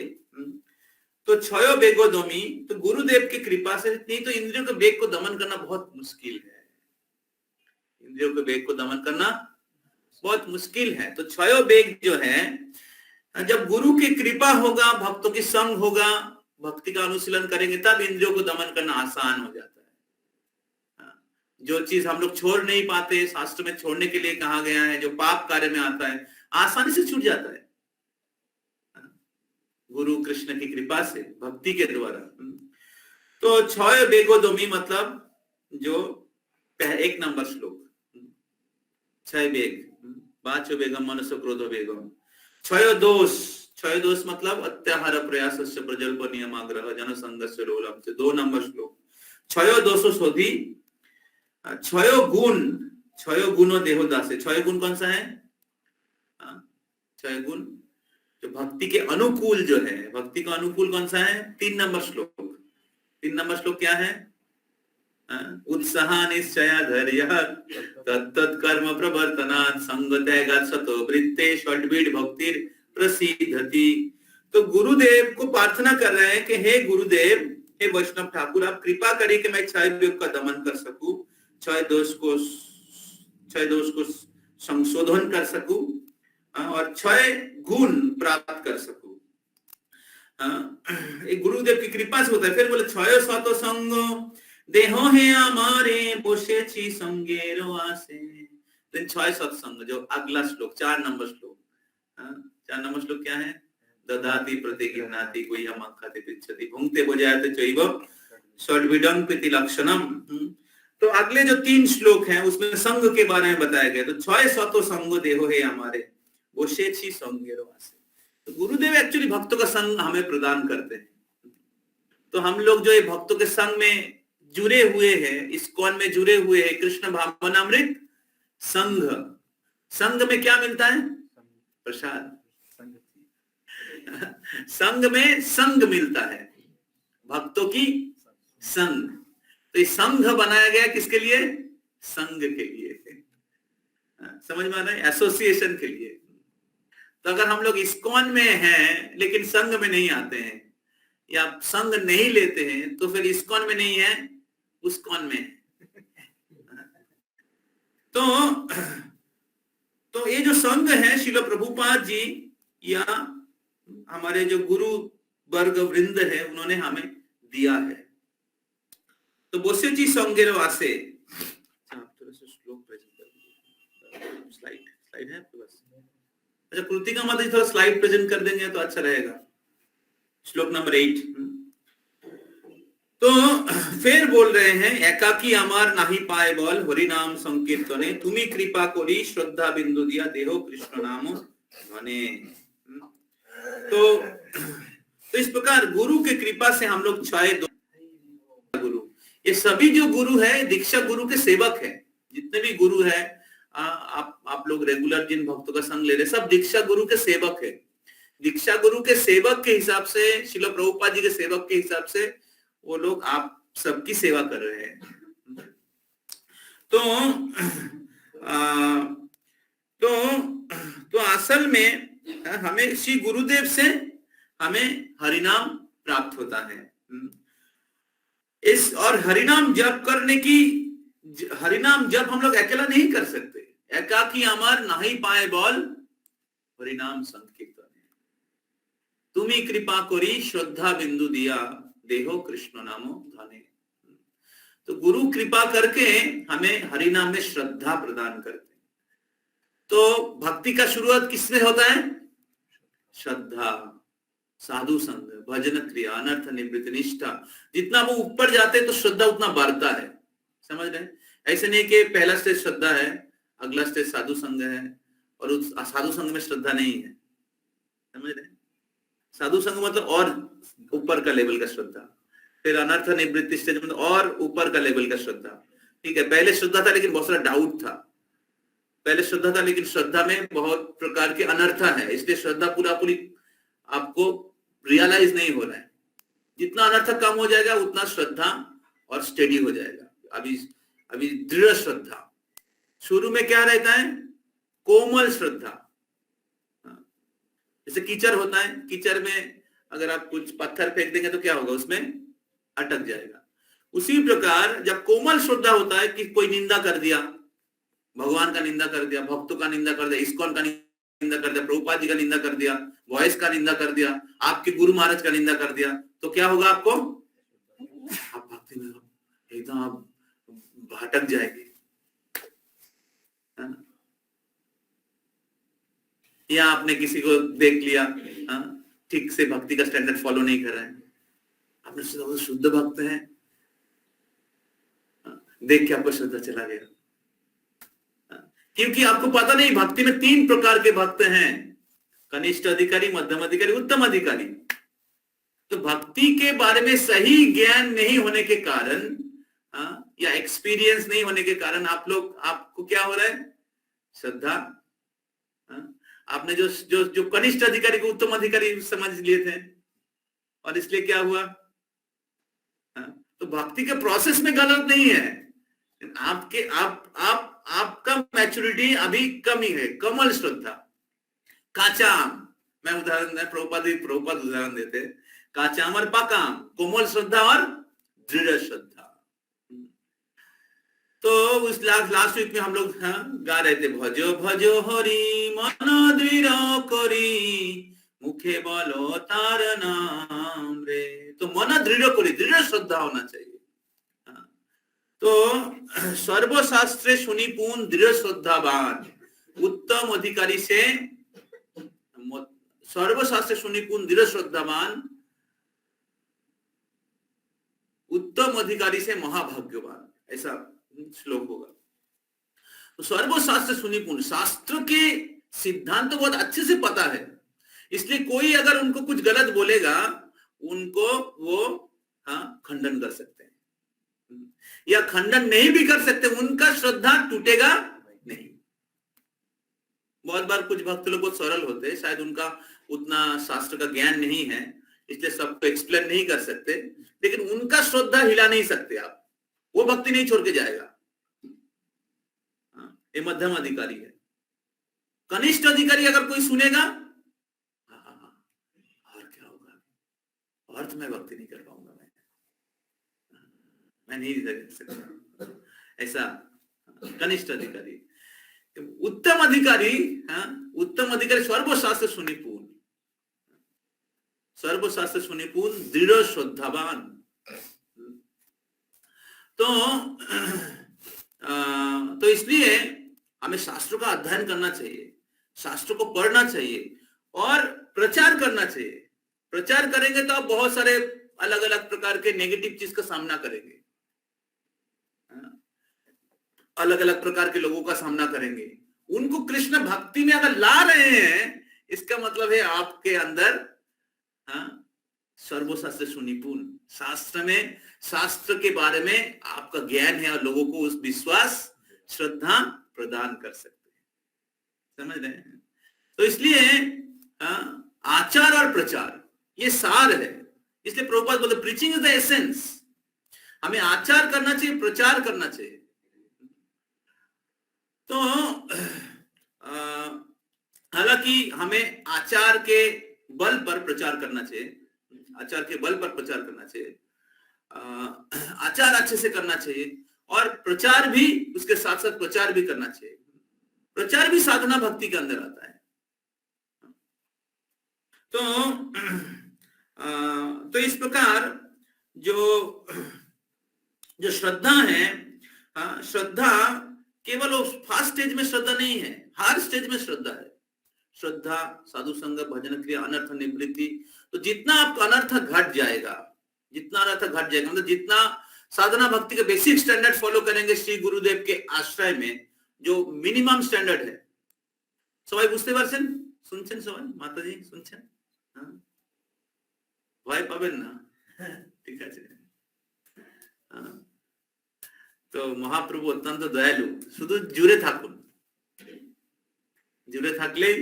तो छयो बेगो दोमी, तो गुरुदेव की कृपा से, नहीं तो इंद्रियों के वेग को दमन करना बहुत मुश्किल है। इंद्रियों के वेग को दमन करना बहुत मुश्किल है। तो छयो वेग जो है, जब गुरु की कृपा होगा, भक्तों की संग होगा, भक्ति का अनुशीलन करेंगे, तब इंद्रियों को दमन करना आसान हो जाता है। जो चीज हम लोग छोड़ नहीं पाते, शास्त्र में छोड़ने के लिए कहा गया है, जो पाप कार्य में आता है, आसानी से छूट जाता है गुरु कृष्ण की कृपा से, भक्ति के द्वारा। तो छय बेगो दोमी मतलब जो 1 नंबर श्लोक, छय बेग, पांचो बेगम मनुष्य क्रोधो बेगम। छय दोष मतलब अत्याहार प्रयास प्रजल्प नियमाग्रह जन संघर्ष लोलम से 2 नंबर श्लोक। छयो दोषो शोधी, छयो गुणो देहोदासे। छय गुण कौन सा है? छय गुण जो भक्ति के अनुकूल जो है, भक्ति का अनुकूल कौन सा है? 3 नंबर श्लोक। 3 नंबर श्लोक क्या है? उत्साह निश्चय धैर्य तत्त कर्म प्रवर्तनात् संगतैगात् सतो वृत्ते षड्वीड भक्तिर प्रसिद्धति। तो गुरुदेव को प्रार्थना कर रहे हैं कि हे गुरुदेव, हे वैष्णव ठाकुर, आप कृपा करिए कि मैं छय वेग का दमन कर सकूं, छय दोष को संशोधन कर सकूं और छय गुण प्राप्त कर सकूं। एक गुरुदेव की कृपा से होता है। फिर बोले छयो सतो संग देहो है हमारे बोसे छी संगेरो आसे। तो छय सत्संग जो अगला श्लोक 4 नंबर श्लोक, 4 नंबर श्लोक क्या है? ददाति प्रतिगृह्णाति गुह्यम अखाति पृच्छति भुंक्ते भुजायते चैव षड्विडं पिति लक्षणम। तो अगले जो 3 श्लोक हैं उसमें संग के बारे में बताया गया। तो छय सतो संग देहो है हमारे बोसे छी संगेरो आसे। तो गुरुदेव एक्चुअली भक्तों का संग हमें प्रदान करते हैं। तो हम लोग जो ये भक्तों के संग में जुड़े हुए हैं, इस्कॉन में जुड़े हुए हैं, कृष्ण भावनामृत संघ में क्या मिलता है? प्रसाद। संघ में संग मिलता है, भक्तों की संग। तो ये संघ बनाया गया किसके लिए? संघ के लिए, समझ में आ रहा है? एसोसिएशन के लिए। तो अगर हम लोग इस्कॉन में हैं लेकिन संघ में नहीं आते हैं या संघ नहीं लेते हैं, तो फिर इस्कॉन में नहीं है, उस्कॉन में है। तो ये जो संघ है, श्रील प्रभुपाद जी या हमारे जो गुरु वर्ग वृंद है, उन्होंने हमें दिया है। तो बोसे जी संगेरो आसे। थोड़ा सा श्लोक प्रेजेंट, स्लाइड है आपके पास? अच्छा, कृतिका माता जी थोड़ा स्लाइड प्रेजेंट कर देंगे तो अच्छा रहेगा। श्लोक नंबर 8। तो फिर बोल रहे हैं, एकाकी अमार नाही पाए बल हरि नाम संकीर्तने तुम्ही कृपा करी श्रद्धा बिंदु दिया देहो कृष्ण नाम धने। तो इस प्रकार गुरु के कृपा से हम लोग गुरु, ये सभी जो गुरु है दीक्षा गुरु के सेवक है। जितने भी गुरु है, आप लोग रेगुलर जिन भक्तों का संग ले रहे, सब दीक्षा गुरु के सेवक है। दीक्षा गुरु के सेवक के हिसाब से, श्रील प्रभुपाद जी के सेवक के हिसाब से वो लोग आप सबकी सेवा कर रहे हैं। तो असल में हमें श्री गुरुदेव से हमें हरिनाम प्राप्त होता है। इस और हरिनाम जप करने की, हरिनाम जप हम लोग अकेला नहीं कर सकते। एकाकी अमर नहीं पाए बोल हरिनाम संकीर्तन तुम्ही कृपा करी श्रद्धा बिंदु दिया देहो कृष्ण नामो धने। तो गुरु कृपा करके हमें हरिनाम में श्रद्धा प्रदान करते हैं। तो भक्ति का शुरुआत किससे होता है? श्रद्धा, साधु संग, भजन क्रिया, अनर्थ निवृत्ति, निष्ठा। जितना वो ऊपर जाते हैं तो श्रद्धा उतना बढ़ता है। समझ रहे? ऐसे नहीं कि पहला स्टेज श्रद्धा है, अगला स्टेज साधु संग है और उस साधु संग में श्रद्धा नहीं है। समझ रहे? साधु संग मतलब और ऊपर का लेवल का श्रद्धा। फिर अनर्थ निवृत्ति स्टेज मतलब और ऊपर का लेवल का श्रद्धा। ठीक है, पहले श्रद्धा था लेकिन बहुत सारा डाउट था। पहले श्रद्धा था लेकिन श्रद्धा में बहुत प्रकार के अनर्थ है, इसलिए श्रद्धा पूरी आपको रियलाइज नहीं हो रहा है। जितना अनर्थ कम हो जाएगा उतना श्रद्धा और स्टेडी हो जाएगा। अभी दृढ़ श्रद्धा। शुरू में क्या रहता है? कोमल श्रद्धा। जैसे कीचड़ होता है, कीचड़ में अगर आप कुछ पत्थर फेंक देंगे तो क्या होगा, उसमें अटक जाएगा। उसी प्रकार जब कोमल श्रद्धा होता है कि कोई निंदा कर दिया, भगवान का निंदा कर दिया, भक्तों का निंदा कर दिया, इस्कॉन का निंदा कर दिया, प्रभुपाद जी का निंदा कर दिया, वॉइस का निंदा कर दिया, आपके गुरु महाराज का निंदा कर दिया, तो क्या होगा आपको, आप भक्ति में एकदम आप भटक जाएंगे, है ना। या आपने किसी को देख लिया ठीक से भक्ति का स्टैंडर्ड फॉलो नहीं कर रहा है, आपने सोचा शुद्ध भक्त है, देख के आपको श्रद्धा चला गया, क्योंकि आपको पता नहीं भक्ति में 3 प्रकार के भक्त हैं, कनिष्ठ अधिकारी, मध्यम अधिकारी, उत्तम अधिकारी। तो भक्ति के बारे में सही ज्ञान नहीं होने के कारण या एक्सपीरियंस नहीं होने के कारण आपको क्या हो रहा है, श्रद्धा, आपने जो कनिष्ठ अधिकारी को उत्तम अधिकारी समझ लिए थे, और इसलिए क्या हुआ, तो भक्ति के प्रोसेस में गलत नहीं है, आपका मैच्योरिटी अभी कमी है, कमल श्रद्धा, काचा आम, मैं उदाहरण प्रभुपाद उदाहरण देते, काचा आम और पका आम, कोमल श्रद्धा और दृढ़ श्रद्धा। तो उस लास्ट वीक में हम लोग गा रहे थे, भजो भजो हरि मन दृढ़ करी मुखे बोलो तार नाम रे, तो मन दृढ़ करी, दृढ़ श्रद्धा होना चाहिए। तो सर्वशास्त्रे सुनिपुन दृढ़ श्रद्धावान उत्तम अधिकारी से, सर्वशास्त्र सुनिपुन दृढ़ श्रद्धावान उत्तम अधिकारी से महाभाग्यवान, ऐसा श्लोक होगा। तो सर्वशास्त्र सुनिपुन, शास्त्र के सिद्धांत तो बहुत अच्छे से पता है, इसलिए कोई अगर उनको कुछ गलत बोलेगा उनको वो खंडन कर सकते हैं, या खंडन नहीं भी कर सकते, उनका श्रद्धा टूटेगा नहीं। बहुत बार कुछ भक्त लोग बहुत सरल होते हैं, शायद उनका उतना शास्त्र का ज्ञान नहीं है, इसलिए सबको एक्सप्लेन नहीं कर सकते, लेकिन उनका श्रद्धा हिला नहीं सकते आप, वो भक्ति नहीं छोड़ के जाएगा। ये मध्यम अधिकारी है। कनिष्ठ अधिकारी अगर कोई सुनेगा, और क्या होगा, और तो मैं भक्ति नहीं कर पाऊंगा, मैं नहीं कर सकता, ऐसा कनिष्ठ अधिकारी। उत्तम अधिकारी, उत्तम अधिकारी सर्वशास्त्र सुनिपुन, सर्वशास्त्र सुनिपुन दृढ़ श्रद्धावान। तो इसलिए हमें शास्त्रों का अध्ययन करना चाहिए, शास्त्रों को पढ़ना चाहिए और प्रचार करना चाहिए। प्रचार करेंगे तो आप बहुत सारे अलग अलग प्रकार के नेगेटिव चीज का सामना करेंगे, अलग अलग प्रकार के लोगों का सामना करेंगे। उनको कृष्ण भक्ति में अगर ला रहे हैं, इसका मतलब है आपके अंदर सर्वशास्त्र सुनिपुन, शास्त्र में, शास्त्र के बारे में आपका ज्ञान है और लोगों को उस विश्वास, श्रद्धा प्रदान कर सकते हैं, समझ रहे हैं। तो इसलिए आचार और प्रचार ये सार है, इसलिए प्रभुपाद बोलते प्रीचिंग इज द एसेंस। हमें आचार करना चाहिए, प्रचार करना चाहिए। तो हालांकि हमें आचार के बल पर प्रचार करना चाहिए, आचार के बल पर प्रचार करना चाहिए, आचार अच्छे से करना चाहिए, और प्रचार भी, उसके साथ साथ प्रचार भी करना चाहिए। प्रचार भी साधना भक्ति के अंदर आता है। तो इस प्रकार जो श्रद्धा है, श्रद्धा केवल उस फर्स्ट स्टेज में श्रद्धा नहीं है, हर स्टेज में श्रद्धा है। श्रद्धा, साधु संग, भजन क्रिया, अनर्थ निवृत्ति। तो जितना आपका अनर्थ घट जाएगा, जितना अनर्थ घट जाएगा, मतलब जितना साधना भक्ति के बेसिक स्टैंडर्ड फॉलो करेंगे श्री गुरुदेव के आश्रय में, जो मिनिमम स्टैंडर्ड है। सबाई बुझते पारছেন? শুনছেন সবাই? মাতাজি শুনছেন? হ্যাঁ, ভয় পাবেন না, ঠিক আছে। তো মহাপ্রভু অত্যন্ত দয়ালু, শুধু জুড়ে থাকুন, জুড়ে থাকলেই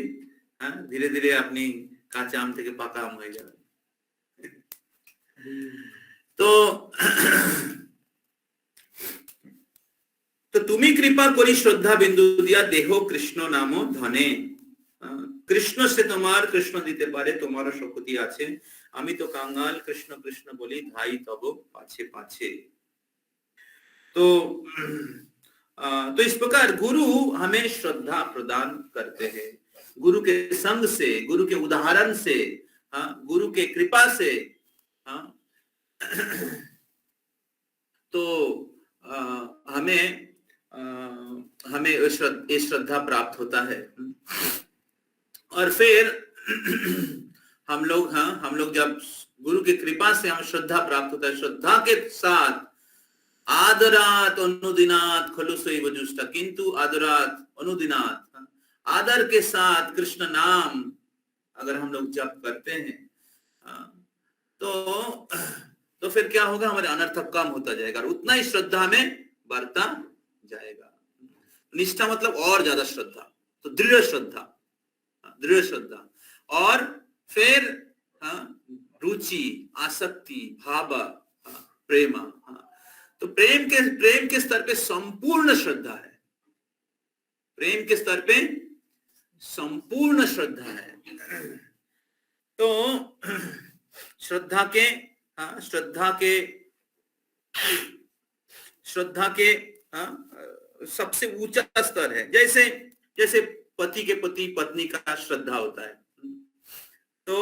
ধীরে ধীরে আপনি কাঁচা আম থেকে পাকা আম হয়ে যাবেন। তো তুমি কৃপা করি শ্রদ্ধা বিন্দু দিয়া দেহ কৃষ্ণ নাম ধনে। কৃষ্ণ সে তোমার কৃষ্ণ দিতে পারে তোমারও শক্তি আছে আমি তো কাঙ্গাল কৃষ্ণ কৃষ্ণ বলি ধাই তব पाछे पाछे। तो तो इस प्रकार गुरु हमें श्रद्धा प्रदान करते हैं गुरु के संग से गुरु के उदाहरण से गुरु के कृपा से तो हमें श्रद्धा प्राप्त होता है और फिर हम लोग जब गुरु की कृपा से हम श्रद्धा प्राप्त होता है श्रद्धा के साथ आदरात अनुदिनात खलु सैव जुष्टा किंतु आदरात अनुदिनात आदर के साथ कृष्ण नाम अगर हम लोग जप करते हैं तो फिर क्या होगा हमारे अनर्थ कम होता जाएगा और उतना ही श्रद्धा में बढ़ता जाएगा। निष्ठा मतलब और ज्यादा श्रद्धा तो दृढ़ श्रद्धा और फिर रुचि आसक्ति भाव प्रेम तो प्रेम के स्तर पे संपूर्ण श्रद्धा है प्रेम के स्तर पे संपूर्ण श्रद्धा है। तो श्रद्धा के सबसे ऊंचा स्तर है जैसे पति के प्रति पत्नी का श्रद्धा होता है तो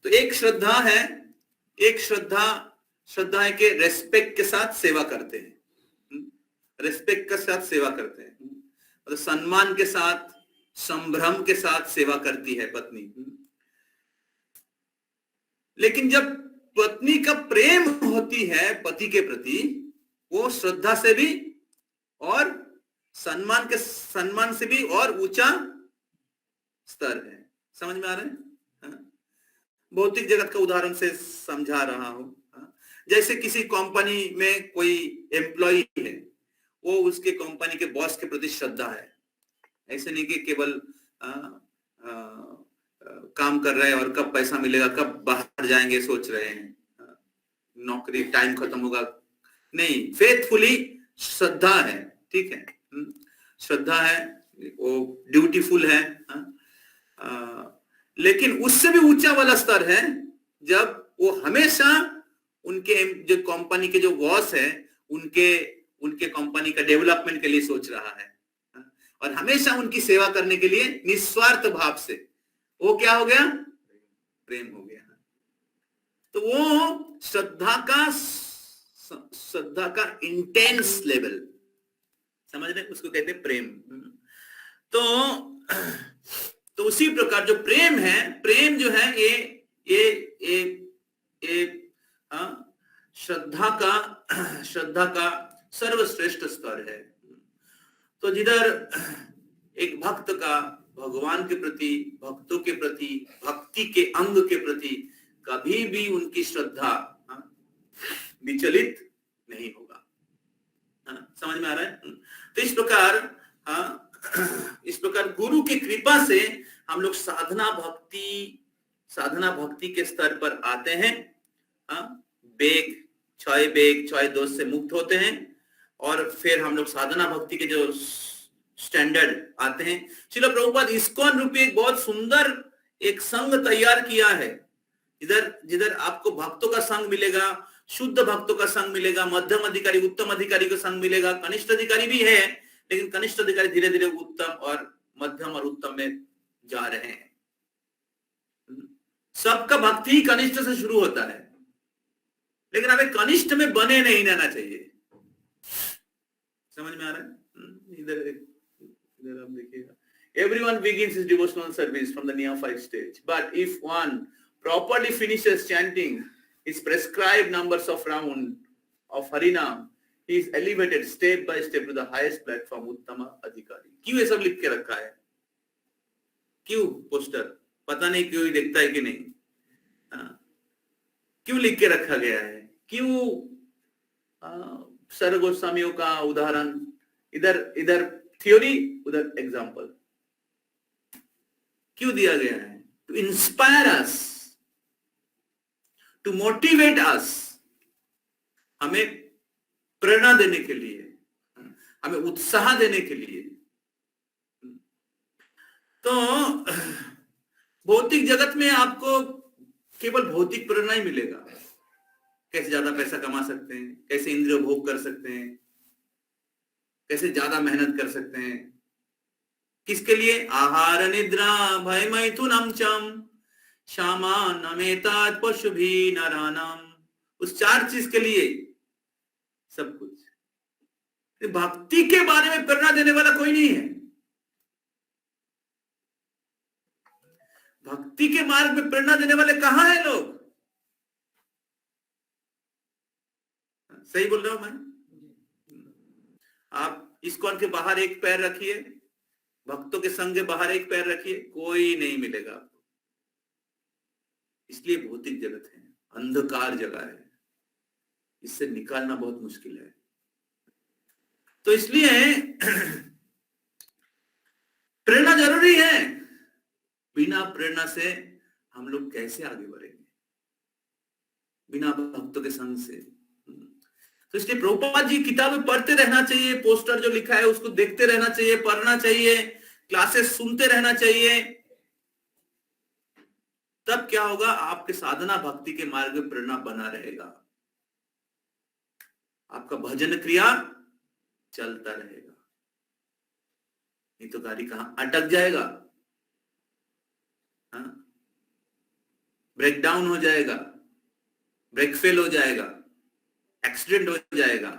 एक श्रद्धा है कि रेस्पेक्ट के साथ सेवा करते हैं मतलब सम्मान के साथ संभ्रम के साथ सेवा करती है पत्नी। लेकिन जब पत्नी का प्रेम होती है पति के प्रति वो श्रद्धा से भी और सम्मान से भी और ऊंचा स्तर है। समझ में आ रहा है? भौतिक जगत का उदाहरण से समझा रहा हूं जैसे किसी कंपनी में कोई एम्प्लॉय है वो उसके कंपनी के बॉस के प्रति श्रद्धा है ऐसे नहीं कि केवल काम कर रहे हैं और कब पैसा मिलेगा कब बाहर जाएंगे सोच रहे हैं नौकरी टाइम खत्म होगा नहीं फेथफुली श्रद्धा है ठीक है श्रद्धा है वो ड्यूटीफुल है लेकिन उससे भी ऊंचा वाला स्तर है जब वो हमेशा उनके जो कंपनी के जो बॉस है उनके कंपनी का डेवलपमेंट के लिए सोच रहा है और हमेशा उनकी सेवा करने के लिए निस्वार्थ भाव से वो क्या हो गया प्रेम हो गया। तो वो श्रद्धा का इंटेंस लेवल समझ रहे उसको कहते हैं प्रेम। तो उसी प्रकार जो प्रेम है प्रेम जो है ये श्रद्धा का सर्वश्रेष्ठ स्तर है। तो जिधर एक भक्त का भगवान के प्रति भक्तों के प्रति भक्ति के अंग के प्रति कभी भी उनकी श्रद्धा विचलित नहीं होगा। समझ में आ रहा है? तो इस प्रकार गुरु की कृपा से हम लोग साधना भक्ति के स्तर पर आते हैं क्षय दोष से मुक्त होते हैं और फिर हम लोग साधना भक्ति के जो स्टैंडर्ड आते हैं। श्रील प्रभुपाद इस्कॉन रूपी एक बहुत सुंदर एक संघ तैयार किया है जिधर आपको भक्तों का संघ मिलेगा शुद्ध भक्तों का संघ मिलेगा मध्यम अधिकारी उत्तम अधिकारी का संघ मिलेगा कनिष्ठ अधिकारी भी है लेकिन कनिष्ठ अधिकारी धीरे धीरे उत्तम और मध्यम और उत्तम में जा रहे हैं। सबका भक्ति ही कनिष्ठ से शुरू होता है लेकिन हमें कनिष्ठ में बने नहीं रहना चाहिए। समझ में आ रहा है? इधर आप देखिएगा everyone begins his devotional service from the neophyte stage but if one properly finishes chanting his prescribed numbers of round of Harinam he is elevated step by step to the highest platform Uttama Adhikari। क्यों ये सब लिख के रखा है? क्यों poster पता नहीं क्यों देखता है कि नहीं क्यों लिख के रखा गया है? क्यों सर गोस्वामियों का उदाहरण इधर थ्योरी उधर एग्जाम्पल क्यों दिया गया है? To inspire us to motivate us हमें प्रेरणा देने के लिए हमें उत्साह देने के लिए तो भौतिक जगत में आपको केवल भौतिक प्रेरणा ही मिलेगा। कैसे ज्यादा पैसा कमा सकते हैं, कैसे इंद्रिय भोग कर सकते हैं, कैसे ज्यादा मेहनत कर सकते हैं, किसके लिए? आहार निद्रा भय मैथुनम चम क्षमा नमेतात पशुभी नरानाम। उस 4 चीज के लिए सब कुछ। भक्ति के बारे में प्रेरणा देने वाला कोई नहीं है। भक्ति के मार्ग में प्रेरणा देने वाले कहां हैं लोग? सही बोल रहा हूं मैं? आप इस्कॉन के बाहर एक पैर रखिए, भक्तों के संग के बाहर एक पैर रखिए, कोई नहीं मिलेगा आपको। इसलिए भौतिक जगत है, अंधकार जगह है, इससे निकालना बहुत मुश्किल है। तो इसलिए प्रेरणा जरूरी है। बिना प्रेरणा से हम लोग कैसे आगे बढ़ेंगे? बिना भक्तों के संग से। तो इसलिए प्रभुपाद जी किताबें पढ़ते रहना चाहिए, पोस्टर जो लिखा है उसको देखते रहना चाहिए, पढ़ना चाहिए, क्लासेस सुनते रहना चाहिए। तब क्या होगा? आपके साधना भक्ति के मार्ग में प्रेरणा बना रहेगा, आपका भजन क्रिया चलता रहेगा। नहीं तो गाड़ी कहां अटक जाएगा, ब्रेक डाउन हो जाएगा, ब्रेक फेल हो जाएगा, एक्सीडेंट हो जाएगा।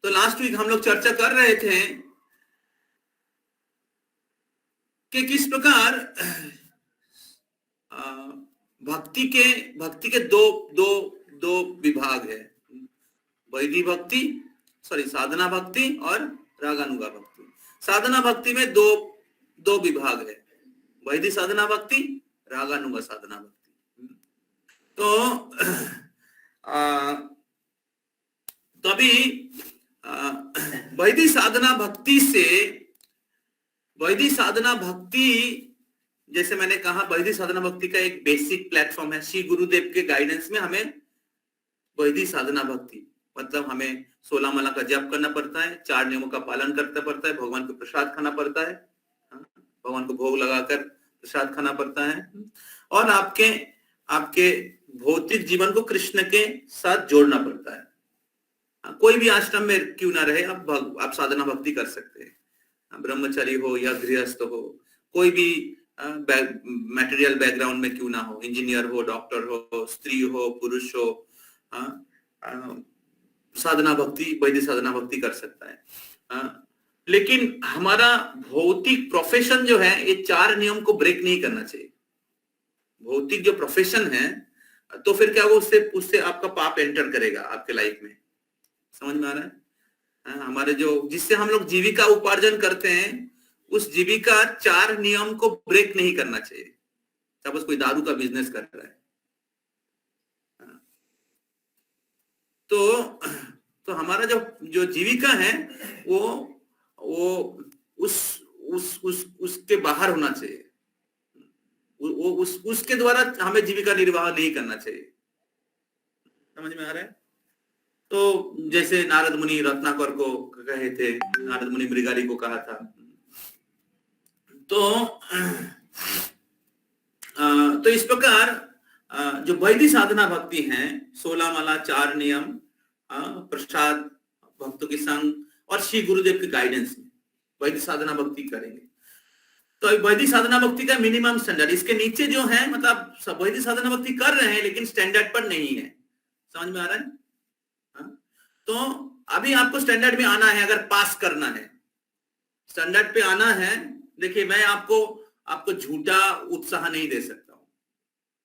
तो लास्ट वीक हम लोग चर्चा कर रहे थे कि किस प्रकार भक्ति के दो विभाग है, वैदिक भक्ति, साधना भक्ति और रागानुगा भक्ति। साधना भक्ति में दो विभाग है, वैदिक साधना भक्ति, रागानुगा साधना भक्ति। तो अभी वैदिक साधना भक्ति जैसे मैंने कहा, वैदिक साधना भक्ति का एक बेसिक प्लेटफॉर्म है। श्री गुरुदेव के गाइडेंस में हमें वैदिक साधना भक्ति मतलब हमें 16 माला का जप करना पड़ता है, 4 नियमों का पालन करना पड़ता है, भगवान को प्रसाद खाना पड़ता है, भगवान को भोग लगाकर प्रसाद खाना पड़ता है, और आपके भौतिक जीवन को कृष्ण के साथ जोड़ना पड़ता है। कोई भी आश्रम में क्यों ना रहे, आप साधना भक्ति कर सकते हैं। ब्रह्मचारी हो या गृहस्थ हो, कोई भी मटेरियल बैकग्राउंड में क्यों ना हो, इंजीनियर हो, डॉक्टर हो, स्त्री हो, पुरुष हो, साधना भक्ति, वैदिक साधना भक्ति कर सकता है। लेकिन हमारा भौतिक प्रोफेशन जो है, ये 4 नियम को ब्रेक नहीं करना चाहिए। भौतिक जो प्रोफेशन है, तो फिर क्या वो उससे आपका पाप एंटर करेगा आपके लाइफ में। समझ में आ रहा है? हमारे जो जिससे हम लोग जीविका उपार्जन करते हैं, उस जीविका 4 नियम को ब्रेक नहीं करना चाहिए। सपोज कोई दारू का बिजनेस कर रहा है, तो हमारा जो जीविका है वो उसके बाहर होना चाहिए। वो उसके द्वारा हमें जीविका निर्वाह नहीं करना चाहिए। समझ में आ रहा है? तो जैसे नारद मुनि रत्नाकर को कहे थे, नारद मुनि मृगारी को कहा था। तो इस प्रकार जो वैदिक साधना भक्ति है, 16 माला, 4 नियम, प्रसाद, भक्तों के संग और श्री गुरुदेव के गाइडेंस में वैदिक साधना भक्ति करेंगे। तो वैदिक साधना भक्ति का मिनिमम स्टैंडर्ड, इसके नीचे जो है, मतलब सब वैदिक साधना भक्ति कर रहे हैं लेकिन स्टैंडर्ड पर नहीं है। समझ में आ रहा है? तो अभी आपको स्टैंडर्ड में आना है, अगर पास करना है, स्टैंडर्ड पे आना है। देखिए, मैं आपको झूठा उत्साह नहीं दे सकता हूं।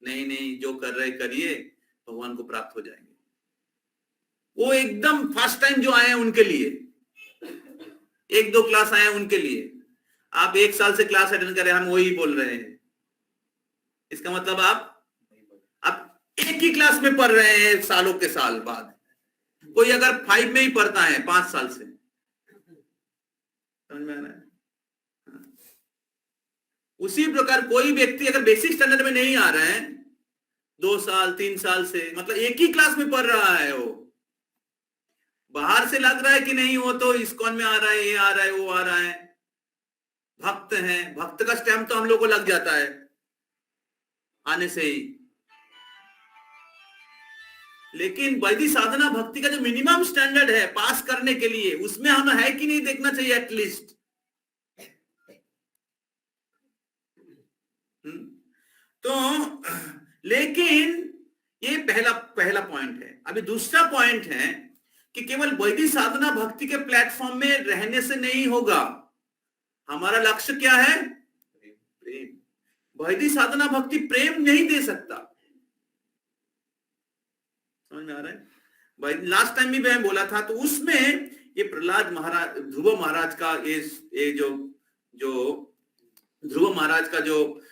नहीं, जो कर रहे करिए, भगवान को प्राप्त हो जाएंगे। वो एकदम फर्स्ट टाइम जो आए हैं उनके लिए, 1-2 क्लास आए हैं उनके लिए। आप 1 साल से क्लास अटेंड कर रहे हैं, हम वही बोल रहे हैं, इसका मतलब आप एक ही क्लास में पढ़ रहे हैं सालों के साल बाद। कोई अगर 5 में ही पढ़ता है 5 साल से, समझ में आ रहा है? उसी प्रकार कोई व्यक्ति अगर बेसिक स्टैंडर्ड में नहीं आ रहा है, 2 साल 3 साल से, मतलब एक ही क्लास में पढ़ रहा है वो। बाहर से लग रहा है कि नहीं वो तो इस्कॉन में आ रहा है, ये आ रहा है, वो आ रहा है, भक्त है, भक्त का स्टैम्प तो हम लोग को लग जाता है आने से ही। लेकिन वैदिक साधना भक्ति का जो मिनिमम स्टैंडर्ड है पास करने के लिए, उसमें हम है कि नहीं देखना चाहिए एटलीस्ट। तो लेकिन ये पहला पॉइंट है। अभी दूसरा पॉइंट है कि केवल वैदिक साधना भक्ति के प्लेटफॉर्म में रहने से नहीं होगा। हमारा लक्ष्य क्या है? प्रेम। वैदिक साधना भक्ति प्रेम नहीं दे सकता। समझ में आ रहा है? लास्ट टाइम भी मैं बोला था, तो उसमें ये प्रहलाद महाराज, ध्रुव महाराज का ये जो ध्रुव महाराज का जो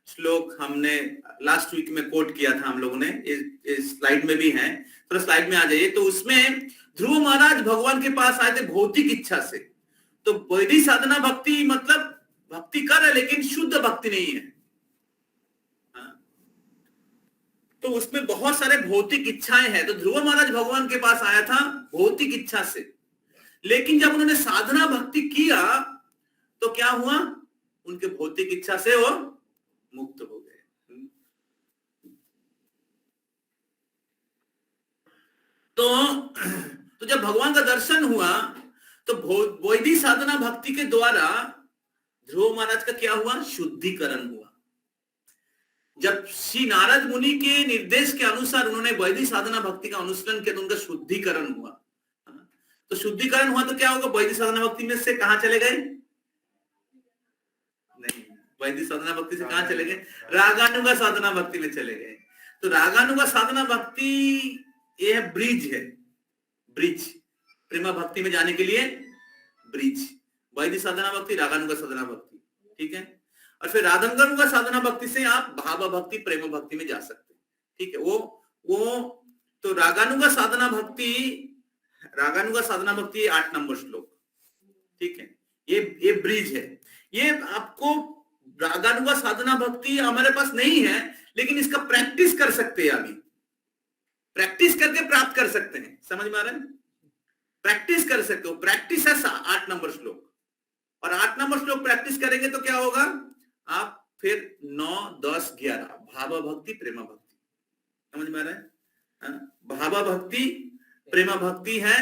श्लोक हमने लास्ट वीक में कोट किया था हम लोगों ने, इस स्लाइड में भी है, थोड़ा स्लाइड में आ जाइए। तो उसमें ध्रुव महाराज भगवान के पास आए थे भौतिक इच्छा से। तो वैदिक साधना भक्ति मतलब भक्ति कर रहे लेकिन शुद्ध भक्ति नहीं है। तो उसमें बहुत सारे भौतिक इच्छाएं हैं। तो ध्रुव महाराज भगवान के पास आया था भौतिक इच्छा से, लेकिन जब उन्होंने साधना भक्ति किया तो क्या हुआ? उनके भौतिक इच्छा से वो मुक्त हो गए। तो जब भगवान का दर्शन हुआ तो वैदिक साधना भक्ति के द्वारा ध्रुव महाराज का क्या हुआ? शुद्धिकरण हुआ। जब श्री नारद मुनि के निर्देश के अनुसार उन्होंने वैदिक साधना भक्ति का अनुसरण किया तो उनका शुद्धिकरण हुआ। तो शुद्धिकरण हुआ तो क्या होगा? वैदिक साधना भक्ति में से कहां चले गए? नहीं, वैदिक साधना भक्ति से कहां चले गए? रागानुगा साधना भक्ति में चले गए। तो रागानुगा साधना भक्ति ये है ब्रिज, है ब्रिज, प्रेमा भक्ति में जाने के लिए ब्रिज। वैदिक साधना भक्ति, रागानुगा साधना भक्ति, ठीक है। और फिर रागानुगा साधना भक्ति से आप भाव भक्ति, प्रेम भक्ति में जा सकते हैं, ठीक है। वो तो रागानुगा साधना भक्ति 8 नंबर श्लोक, ठीक है। ये ब्रिज है। ये आपको रागानुगा साधना भक्ति हमारे पास नहीं है, लेकिन इसका प्रैक्टिस कर सकते हैं। अभी प्रैक्टिस करके प्राप्त कर सकते हैं। समझ में आ रहा है? प्रैक्टिस कर सकते हो। प्रैक्टिस है 8 नंबर श्लोक, और 8 नंबर श्लोक प्रैक्टिस करेंगे तो क्या होगा? आप फिर 9, 10, 11 भाव भक्ति, प्रेमा भक्ति। समझ में आ रहा है? भाव भक्ति, प्रेमा भक्ति है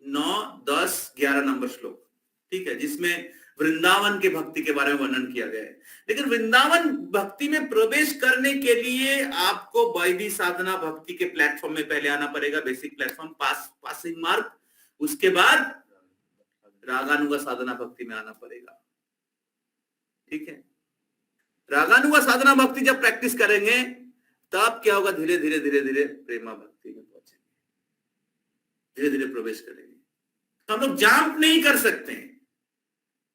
9, 10, 11 नंबर श्लोक, ठीक है, जिसमें वृंदावन के भक्ति के बारे में वर्णन किया गया है। लेकिन वृंदावन भक्ति में प्रवेश करने के लिए आपको वैदिक साधना भक्ति के प्लेटफॉर्म में पहले आना पड़ेगा, बेसिक प्लेटफॉर्म, पासिंग मार्क। उसके बाद रागानुगा साधना भक्ति में आना पड़ेगा, ठीक है। रागानुगा साधना भक्ति जब प्रैक्टिस करेंगे तब क्या होगा? धीरे धीरे धीरे धीरे प्रेमा भक्ति में पहुंचेंगे, धीरे धीरे प्रवेश करेंगे। तो हम लोग जंप नहीं कर सकते हैं,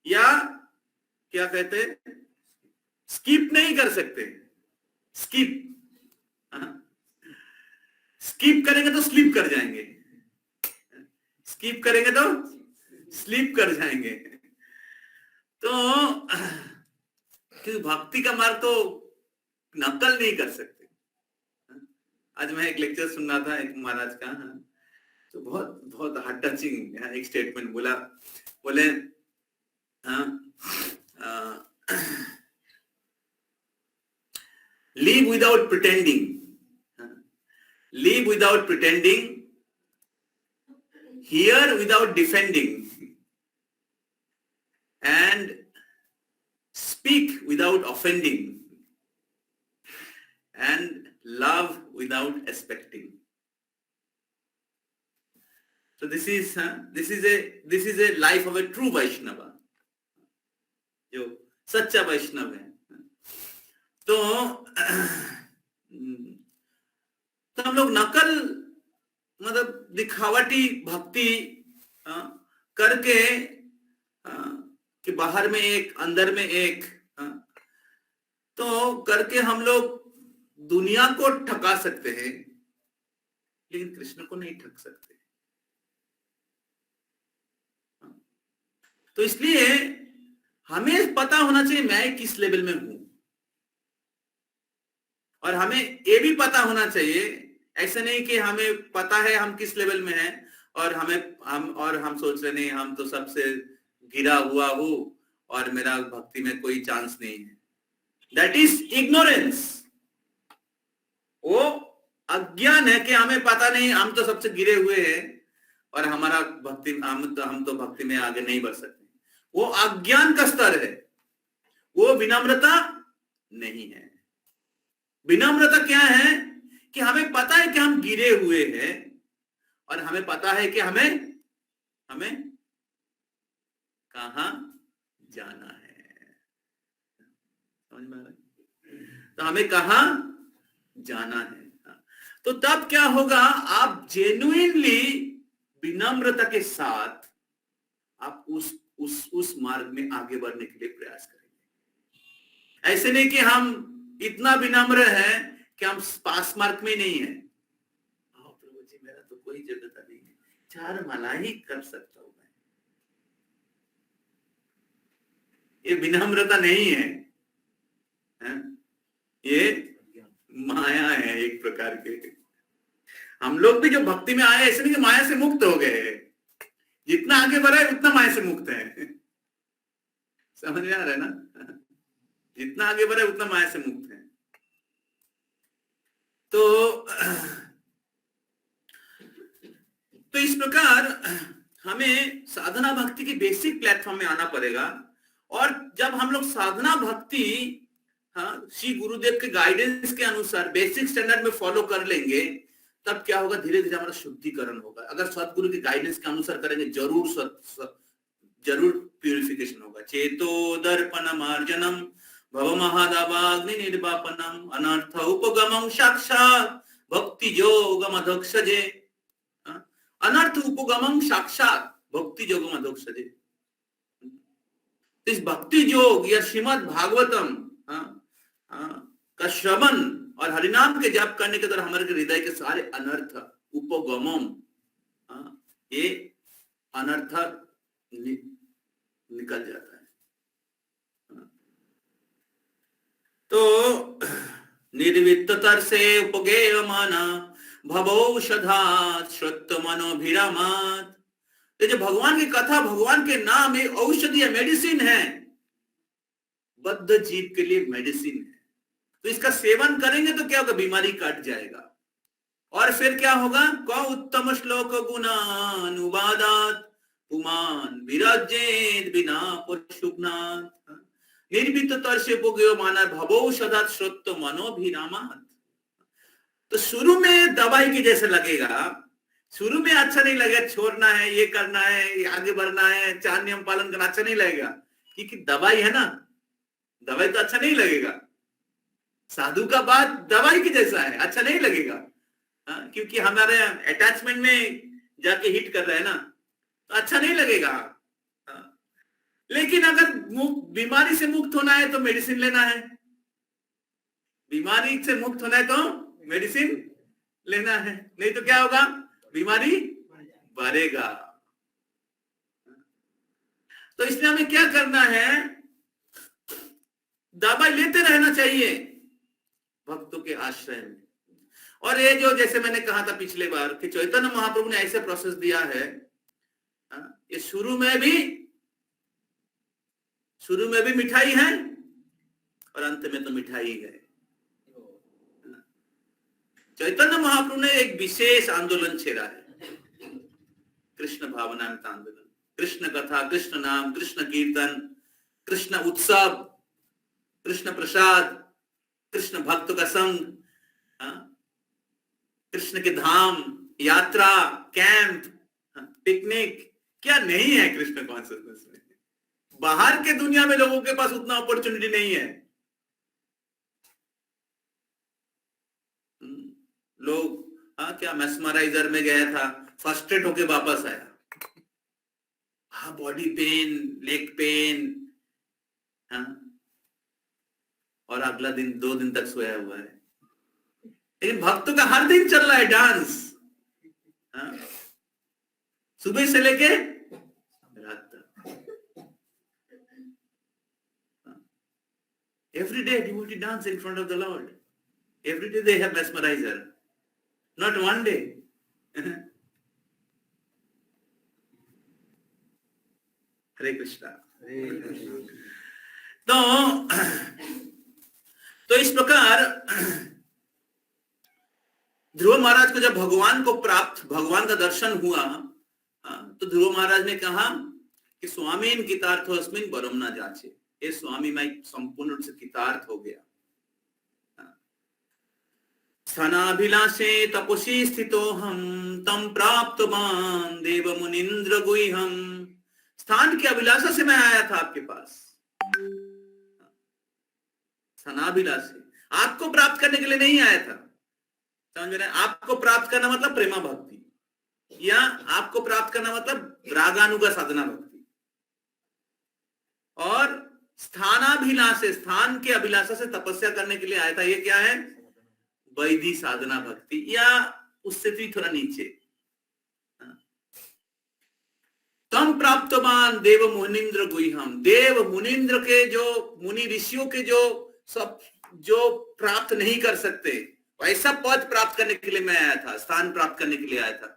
या क्या कहते हैं, स्किप नहीं कर सकते। स्किप करेंगे तो स्लिप कर जाएंगे, स्किप करेंगे तो स्लिप कर जाएंगे। तो भक्ति का मार्ग तो नकल नहीं कर सकते। आज मैं एक लेक्चर सुन रहा था एक महाराज का, तो बहुत बहुत हार्ट टचिंग एक स्टेटमेंट बोले live without pretending, hear without defending, and speak without offending, and love without expecting. So this is a life of a true Vaishnava, जो सच्चा वैष्णव है। तो हम लोग नकल मतलब दिखावटी भक्ति करके कि बाहर में एक अंदर में एक, तो करके हम लोग दुनिया को ठगा सकते हैं, लेकिन कृष्ण को नहीं ठग सकते। तो इसलिए हमें पता होना चाहिए मैं किस लेवल में हूं, और हमें ये भी पता होना चाहिए, ऐसा नहीं कि हमें पता है हम किस लेवल में हैं और हम सोच रहे नहीं हम तो सबसे गिरा हुआ हूं और मेरा भक्ति में कोई चांस नहीं है। That is ignorance. वो अज्ञान है कि हमें पता नहीं, हम तो सबसे गिरे हुए हैं और हमारा भक्ति हम तो भक्ति में आगे नहीं बढ़ सकते। वो अज्ञान का स्तर है, वो विनम्रता नहीं है। विनम्रता क्या है कि हमें पता है कि हम गिरे हुए हैं और हमें पता है कि हमें कहां जाना है। समझ में आ रहा है? तो हमें कहां जाना है। तो तब क्या होगा, आप जेन्युइनली विनम्रता के साथ आप उस मार्ग में आगे बढ़ने के लिए प्रयास करेंगे। ऐसे नहीं कि हम इतना विनम्र है कि हम पास मार्क में नहीं है। प्रभु जी मेरा तो कोई योग्यता नहीं है, 4 माला ही कर सकता हूं मैं। ये विनम्रता नहीं है, ये माया है एक प्रकार के। हम लोग भी जो भक्ति में आए ऐसे नहीं कि माया से मुक्त हो गए, जितना आगे बढ़े उतना माया से मुक्त है। समझ में आ रहा है ना? जितना आगे बढ़े उतना माया से मुक्त है। तो इस प्रकार हमें साधना भक्ति की बेसिक प्लेटफॉर्म में आना पड़ेगा। और जब हम लोग साधना भक्ति श्री गुरुदेव के गाइडेंस के अनुसार बेसिक स्टैंडर्ड में फॉलो कर लेंगे, तब क्या होगा, धीरे धीरे हमारा शुद्धिकरण होगा। अगर सतगुरु के गाइडेंस के अनुसार करेंगे जरूर प्यूरिफिकेशन होगा। चेतो दर्पण मार्जनम भव महादावाग्नि निर्वापनम अनर्थ उपगमं साक्षात भक्ति योगम अधोक्षजे। अनर्थ उपगमं साक्षात भक्ति योगम अधोक्षजे। इस भक्ति योग या श्रीमद् भागवतम का श्रवण और हरिनाम के जाप करने के द्वारा हमारे हृदय के सारे अनर्थ उपगमम, ये अनर्थ निकल जाता है। तो निर्वित्तर से उपगेय माना भवौषधात् श्रुत मनोभिरामात्। ये जो भगवान की कथा, भगवान के नाम एक औषधि है, मेडिसिन है, बद्ध जीव के लिए मेडिसिन है। तो इसका सेवन करेंगे तो क्या होगा, बीमारी कट जाएगा। और फिर क्या होगा, क उत्तम श्लोक गुणानुवादात् पुमान विराजेत बिना पुरुषुग्नात्। निर्वित्तर से उपगेय माना भवौषधात् श्रुत मनोभिरामात्। तो शुरू में दवाई के जैसे लगेगा, शुरू में अच्छा नहीं लगेगा, छोड़ना है, ये करना है, आगे बढ़ना है, 4 नियम पालन करना अच्छा नहीं लगेगा, क्योंकि दवाई है ना, दवाई तो अच्छा नहीं लगेगा। साधु का बात दवाई की जैसा है, अच्छा नहीं लगेगा, क्योंकि हमारे अटैचमेंट में जाके हिट कर रहा है ना, तो अच्छा नहीं लगेगा। लेकिन अगर बीमारी से मुक्त होना है तो मेडिसिन लेना है, बीमारी से मुक्त होना है तो मेडिसिन लेना है, नहीं तो क्या होगा, बीमारी बढ़ेगा। तो इसलिए हमें क्या करना है, दवाई लेते रहना चाहिए भक्तों के आश्रय में। और ये जो जैसे मैंने कहा था पिछले बार कि चैतन्य महाप्रभु ने ऐसे प्रोसेस दिया है, ये शुरू में भी मिठाई है और अंत में तो मिठाई है। चैतन्य महाप्रभु ने एक विशेष आंदोलन छेड़ा है, कृष्ण भावनामृत आंदोलन। कृष्ण कथा, कृष्ण नाम, कृष्ण कीर्तन, कृष्ण उत्सव, कृष्ण प्रसाद, कृष्ण भक्त का संग, कृष्ण के धाम, यात्रा, कैंप, पिकनिक, क्या नहीं है कृष्ण कॉन्शियसनेस में। बाहर के दुनिया में लोगों के पास उतना अपॉर्चुनिटी नहीं है। लोग क्या मेस्मराइजर में गया था, फ्रस्ट्रेट होके वापस आया, बॉडी पेन, लेग पेन, और अगला दिन 2 दिन तक सोया हुआ है। लेकिन भक्तों का हर दिन चल रहा है डांस, सुबह से लेके रात तक। Every day devotee dance in front of the Lord. Every day they have mesmerizer. Not one day. हरे कृष्णा। तो इस प्रकार ध्रुव महाराज को जब भगवान का दर्शन हुआ, तो ध्रुव महाराज ने कहा कि स्वामीन कितार्थोस्मिन बरम ना जाचे, ये स्वामी मैं संपूर्ण रूप से कितार्थ हो गया। स्थानाभिलाषे तपसी स्थितो हम तम प्राप्तवान देव मुनीन्द्र गुह्यम। स्थान की अभिलाषा से मैं आया था आपके पास। स्थानाभिलाषे, आपको प्राप्त करने के लिए नहीं आया था, समझ रहे हैं? आपको प्राप्त करना मतलब प्रेमा भक्ति, या आपको प्राप्त करना मतलब रागानुगा साधना भक्ति। और स्थानाभिलाषे, स्थान के अभिलाषा से तपस्या करने के लिए आया था, ये क्या है? वैधि साधना भक्ति, या उससे भी थोड़ा नीचे। तम प्राप्तवान देव मुनीन्द्र गुह्यम, देव मुनीन्द्र के, जो मुनि ऋषियों के जो प्राप्त नहीं कर सकते, वैसा पद प्राप्त करने के लिए मैं आया था, स्थान प्राप्त करने के लिए आया था।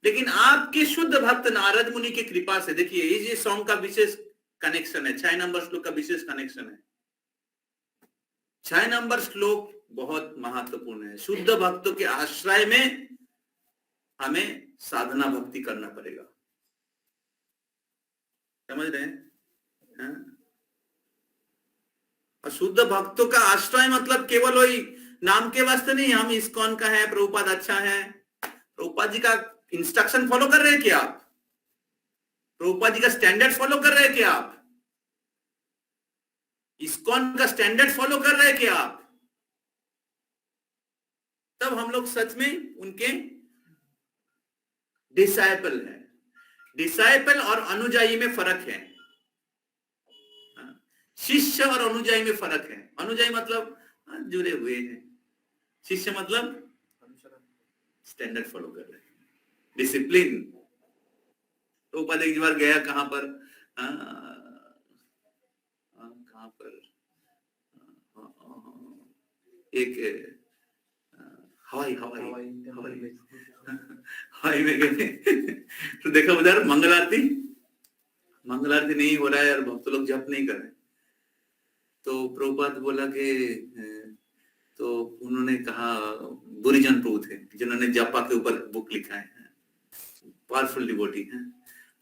लेकिन आपके शुद्ध भक्त नारद मुनि की कृपा से, देखिए ये सॉन्ग का विशेष कनेक्शन है, 6 नंबर श्लोक का विशेष कनेक्शन है। 6 नंबर श्लोक बहुत महत्वपूर्ण है। शुद्ध भक्तों के आश्रय में हमें साधना भक्ति करना पड़ेगा, समझ रहे हैं? और शुद्ध भक्तों का आश्रय मतलब केवल वही नाम के वास्ते नहीं, हम इस्कॉन का है, प्रभुपाद अच्छा है, प्रभुपाद जी का इंस्ट्रक्शन फॉलो कर रहे हैं क्या आप? प्रभुपाद जी का स्टैंडर्ड फॉलो कर रहे हैं क्या आप? इस्कॉन का स्टैंडर्ड फॉलो कर रहे हैं क्या आप? तब हम लोग सच में उनके डिसाइपल हैं। डिसाइपल और अनुयायी में फर्क है, शिष्य और अनुयायी में फर्क है। अनुयायी मतलब जुड़े हुए हैं, शिष्य मतलब स्टैंडर्ड फॉलो कर रहे हैं, डिसिप्लिन। तो पद एक बार गया कहां पर, एक हवाई में गए तो देखा उधर मंगल आरती नहीं हो रहा है और भक्त लोग जप नहीं कर रहे। तो प्रभुपाद बोला कि, तो उन्होंने कहा, बुरीजन प्रभु थे जिन्होंने जपा के ऊपर बुक लिखा है, पावरफुल डिवोटी है।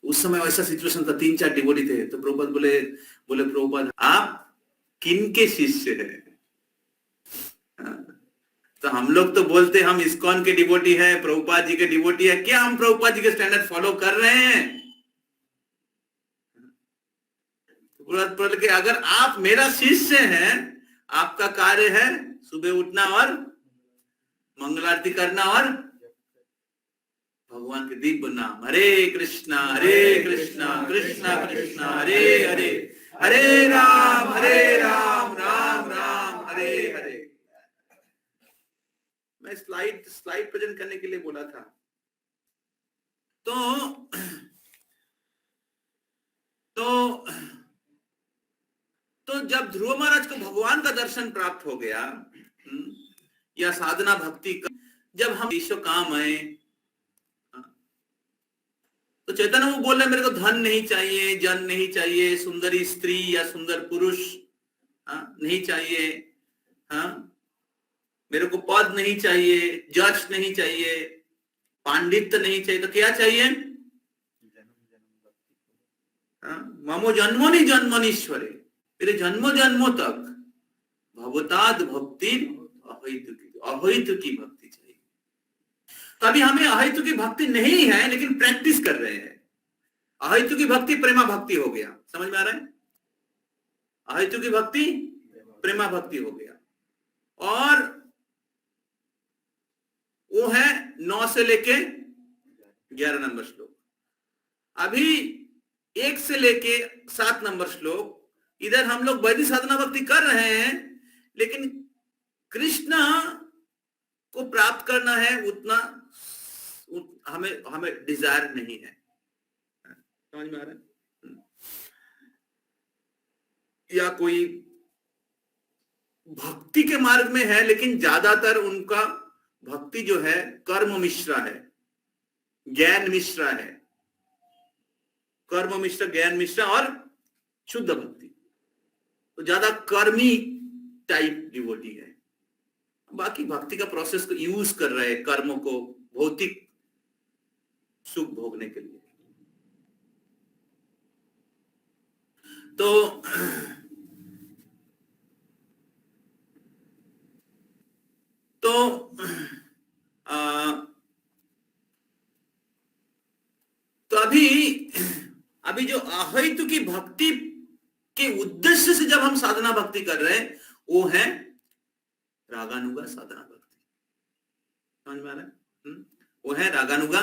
उस समय वैसा सिचुएशन था, 3-4 डिवोटी थे। तो प्रभुपाद बोले प्रभुपाद आप किन के शिष्य हैं? तो हम लोग तो बोलते हम इस्कॉन के डिवोटी है, प्रभुपाद जी के डिवोटी है। क्या हम प्रभुपाद जी के स्टैंडर्ड फॉलो कर रहे हैं? तो कि अगर आप मेरा शिष्य हैं, आपका कार्य है सुबह उठना और मंगल आरती करना और भगवान के दिव्य नाम हरे कृष्णा कृष्णा कृष्णा हरे हरे, हरे राम राम राम हरे हरे। मैं स्लाइड प्रेजेंट करने के लिए बोला था। तो जब ध्रुव महाराज को भगवान का दर्शन प्राप्त हो गया, या साधना भक्ति का जब हम ईश्वर काम आए, तो चैतन्य वो बोल रहे मेरे को धन नहीं चाहिए, जन नहीं चाहिए, सुंदरी स्त्री या सुंदर पुरुष नहीं चाहिए, मेरे को पद नहीं चाहिए, जश नहीं चाहिए, पांडित्य नहीं चाहिए, तो क्या चाहिए? ममो जन्मोनि जन्मनीश्वरे, मेरे जन्मों जन्मों तक भवताद भक्ति अहैतु की भक्ति चाहिए। तो अभी हमें अहैतु की भक्ति नहीं है, लेकिन प्रैक्टिस कर रहे हैं। अहैतु की भक्ति प्रेमा भक्ति हो गया, समझ में आ रहा है? अहैतु की भक्ति प्रेमा भक्ति हो गया। और वो है 9 से लेके 11 नंबर श्लोक। अभी 1 से लेके 7 नंबर श्लोक, इधर हम लोग वैदिक साधना भक्ति कर रहे हैं, लेकिन कृष्ण को प्राप्त करना है उतना हमें डिजायर नहीं है। समझ में आ रहा है? या कोई भक्ति के मार्ग में है, लेकिन ज्यादातर उनका भक्ति जो है कर्म मिश्रा है, ज्ञान मिश्रा है। कर्म मिश्रा, ज्ञान मिश्रा और शुद्ध भक्ति, तो ज्यादा कर्मी टाइप डिवोटी है। बाकी भक्ति का प्रोसेस को यूज कर रहे हैं कर्मों को भौतिक सुख भोगने के लिए। तो तो अभी जो अहैतु की भक्ति के उद्देश्य से जब हम साधना भक्ति कर रहे हैं, वो है रागानुगा साधना भक्ति। समझ में आ रहा है? वो है रागानुगा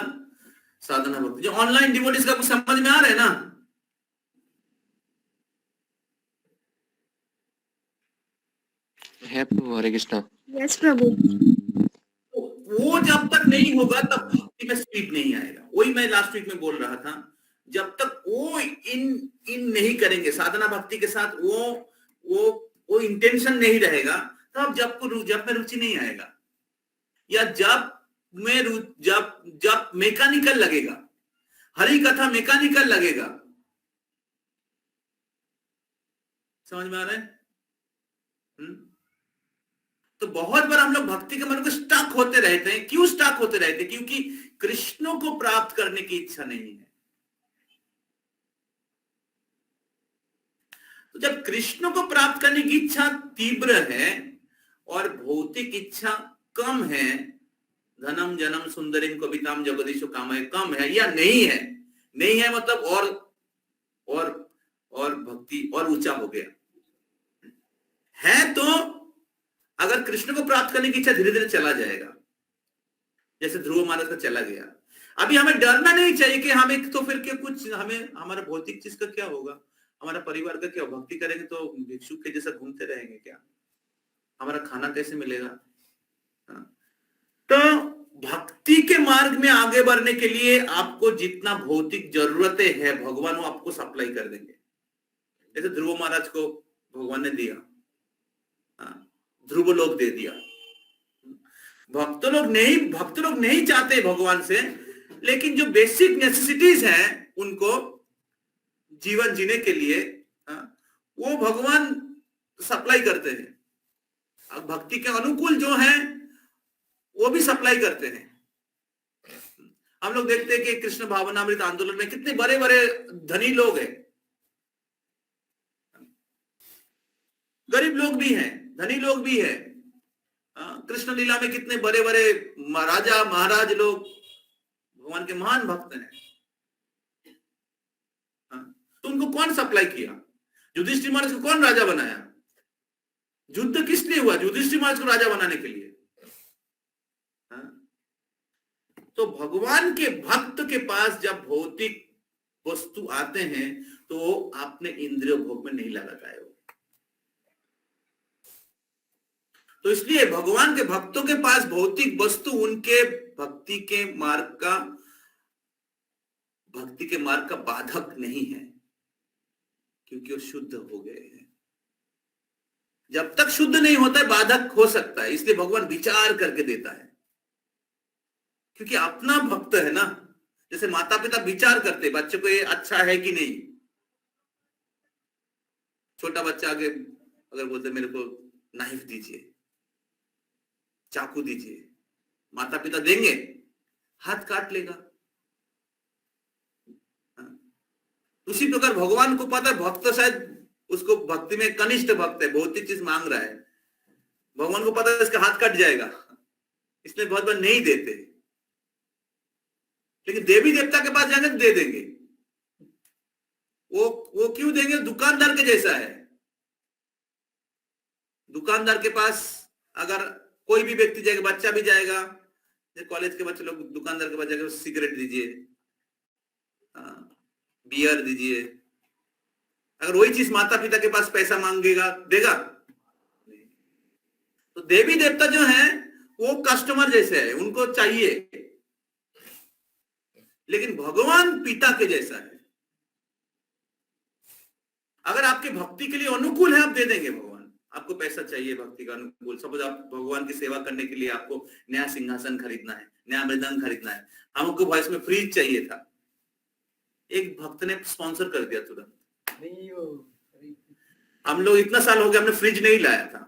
साधना भक्ति। जो ऑनलाइन डिवोटीज का कुछ समझ में आ रहा है ना? है प्रभु, हरे कृष्णा। यस प्रभु। वो जब तक नहीं होगा तब भक्ति में स्पीड नहीं आएगा। वही मैं लास्ट वीक में बोल रहा था, जब तक वो इन नहीं करेंगे साधना भक्ति के साथ, वो इंटेंशन नहीं रहेगा, तब जब में रुचि नहीं आएगा। या जब मैकेनिकल लगेगा, हरि कथा मैकेनिकल लगेगा। समझ में आ रहा है? तो बहुत बार हम लोग भक्ति के मन को स्टक होते रहते हैं। क्यों स्टक होते रहते हैं? क्योंकि कृष्ण को प्राप्त करने की इच्छा नहीं है। तो जब कृष्ण को प्राप्त करने की इच्छा तीव्र है और भौतिक इच्छा कम है, धनम जनम सुंदरिम कविताम जगदीशो कामय कम है या नहीं है मतलब और भक्ति और ऊंचा हो गया है। तो अगर कृष्ण को प्राप्त करने की इच्छा धीरे धीरे चला जाएगा, जैसे ध्रुव महाराज का चला गया। अभी हमें डरना नहीं चाहिए कि हमें तो फिर क्या कुछ हमें हमारा भौतिक चीज का क्या होगा, हमारा परिवार का क्या, भक्ति करेंगे तो भिक्षुक के जैसा घूमते रहेंगे क्या, हमारा खाना कैसे मिलेगा? तो भक्ति के मार्ग में आगे बढ़ने के लिए आपको जितना भौतिक जरूरतें है भगवान वो आपको सप्लाई कर देंगे। जैसे ध्रुव महाराज को भगवान ने दिया, ध्रुव लोक दे दिया। भक्त लोग नहीं चाहते भगवान से, लेकिन जो बेसिक नेसेसिटीज हैं उनको जीवन जीने के लिए वो भगवान सप्लाई करते हैं। अब भक्ति के अनुकूल जो है वो भी सप्लाई करते हैं। हम लोग देखते हैं कि कृष्ण भावनामृत आंदोलन में कितने बड़े बड़े धनी लोग हैं, गरीब लोग भी हैं, धनी लोग भी हैं। कृष्ण लीला में कितने बड़े बड़े राजा महाराज लोग भगवान के महान भक्त हैं। तो उनको कौन सप्लाई किया? युधिष्ठिर महाराज को कौन राजा बनाया? युद्ध किस लिए हुआ? युधिष्ठिर महाराज को राजा बनाने के लिए। तो भगवान के भक्त के पास जब भौतिक वस्तु आते हैं तो आपने इंद्रिय भोग में नहीं लगाए हो। तो इसलिए भगवान के भक्तों के पास भौतिक वस्तु उनके भक्ति के मार्ग का बाधक नहीं है, क्योंकि वो शुद्ध हो गए हैं। जब तक शुद्ध नहीं होता है बाधक हो सकता है, इसलिए भगवान विचार करके देता है। क्योंकि अपना भक्त है ना, जैसे माता पिता विचार करते बच्चे को ये अच्छा है कि नहीं। छोटा बच्चा आगे अगर बोलते मेरे को नाइफ दीजिए, चाकू दीजिए, माता पिता देंगे, हाथ काट लेगा। उसी प्रकार भगवान को पता है भक्त शायद उसको भक्ति में कनिष्ठ भक्त है, भौतिक चीज मांग रहा है, भगवान को पता है इसका हाथ कट जाएगा, इसलिए बहुत बार नहीं देते। लेकिन देवी देवता के पास जाएंगे तो दे देंगे। वो क्यों देंगे? दुकानदार के जैसा है। दुकानदार के पास अगर कोई भी व्यक्ति जाएगा, बच्चा भी जाएगा, कॉलेज के बच्चे लोग दुकानदार के पास जाएगा, सिगरेट दीजिए, बियर दीजिए। अगर वही चीज माता पिता के पास पैसा मांगेगा, देगा? तो देवी देवता जो है वो कस्टमर जैसे है, उनको चाहिए। लेकिन भगवान पिता के जैसा है। अगर आपके भक्ति के लिए अनुकूल है आप दे देंगे भगवान, आपको पैसा चाहिए भक्ति का अनुकूल, सपोज आप भगवान की सेवा करने के लिए आपको नया सिंहासन खरीदना है, नया मृदंग खरीदना है, हमको वॉइस में फ्रिज चाहिए था, एक भक्त ने स्पॉन्सर कर दिया तुरंत। हम लोग इतना साल हो गया हमने फ्रिज नहीं लाया था,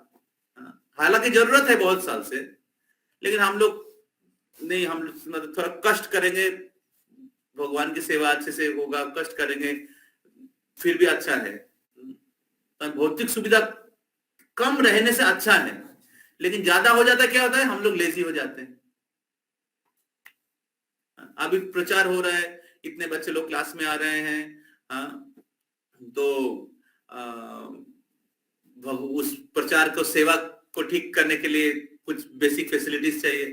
हालांकि जरूरत है बहुत साल से, लेकिन हम लोग नहीं, हम मतलब थोड़ा कष्ट करेंगे, भगवान की सेवा अच्छे से होगा, कष्ट करेंगे फिर भी अच्छा है। भौतिक सुविधा कम रहने से अच्छा है, लेकिन ज्यादा हो जाता है क्या होता है, हम लोग लेजी हो जाते हैं। अभी प्रचार हो रहा है, इतने बच्चे लोग क्लास में आ रहे हैं, तो उस प्रचार को, सेवा को ठीक करने के लिए कुछ बेसिक फैसिलिटीज चाहिए।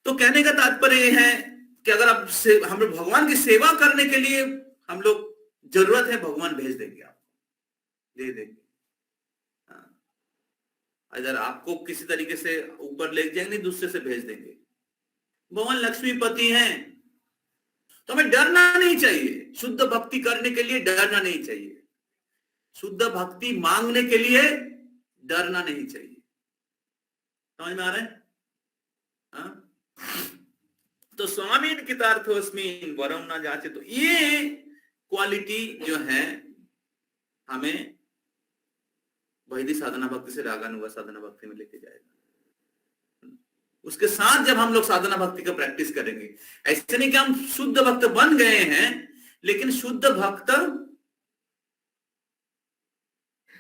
तो कहने का तात्पर्य यह है कि अगर आप हम लोग भगवान की सेवा करने के लिए हम लोग जरूरत है, भगवान भेज देंगे, आपको दे देंगे। अगर आपको किसी तरीके से ऊपर ले जाएंगे, दूसरे से भेज देंगे। भगवान लक्ष्मीपति हैं, तो हमें डरना नहीं चाहिए। शुद्ध भक्ति करने के लिए डरना नहीं चाहिए, शुद्ध भक्ति मांगने के लिए डरना नहीं चाहिए। समझ में आ रहा है? तो स्वामी कितार्थोस्मिन् वरम न जाचे, तो ये क्वालिटी जो है हमें वैदिक साधना भक्ति से रागानुगा साधना भक्ति में लेके जाएगा। उसके साथ जब हम लोग साधना भक्ति का प्रैक्टिस करेंगे, ऐसे नहीं कि हम शुद्ध भक्त बन गए हैं, लेकिन शुद्ध भक्त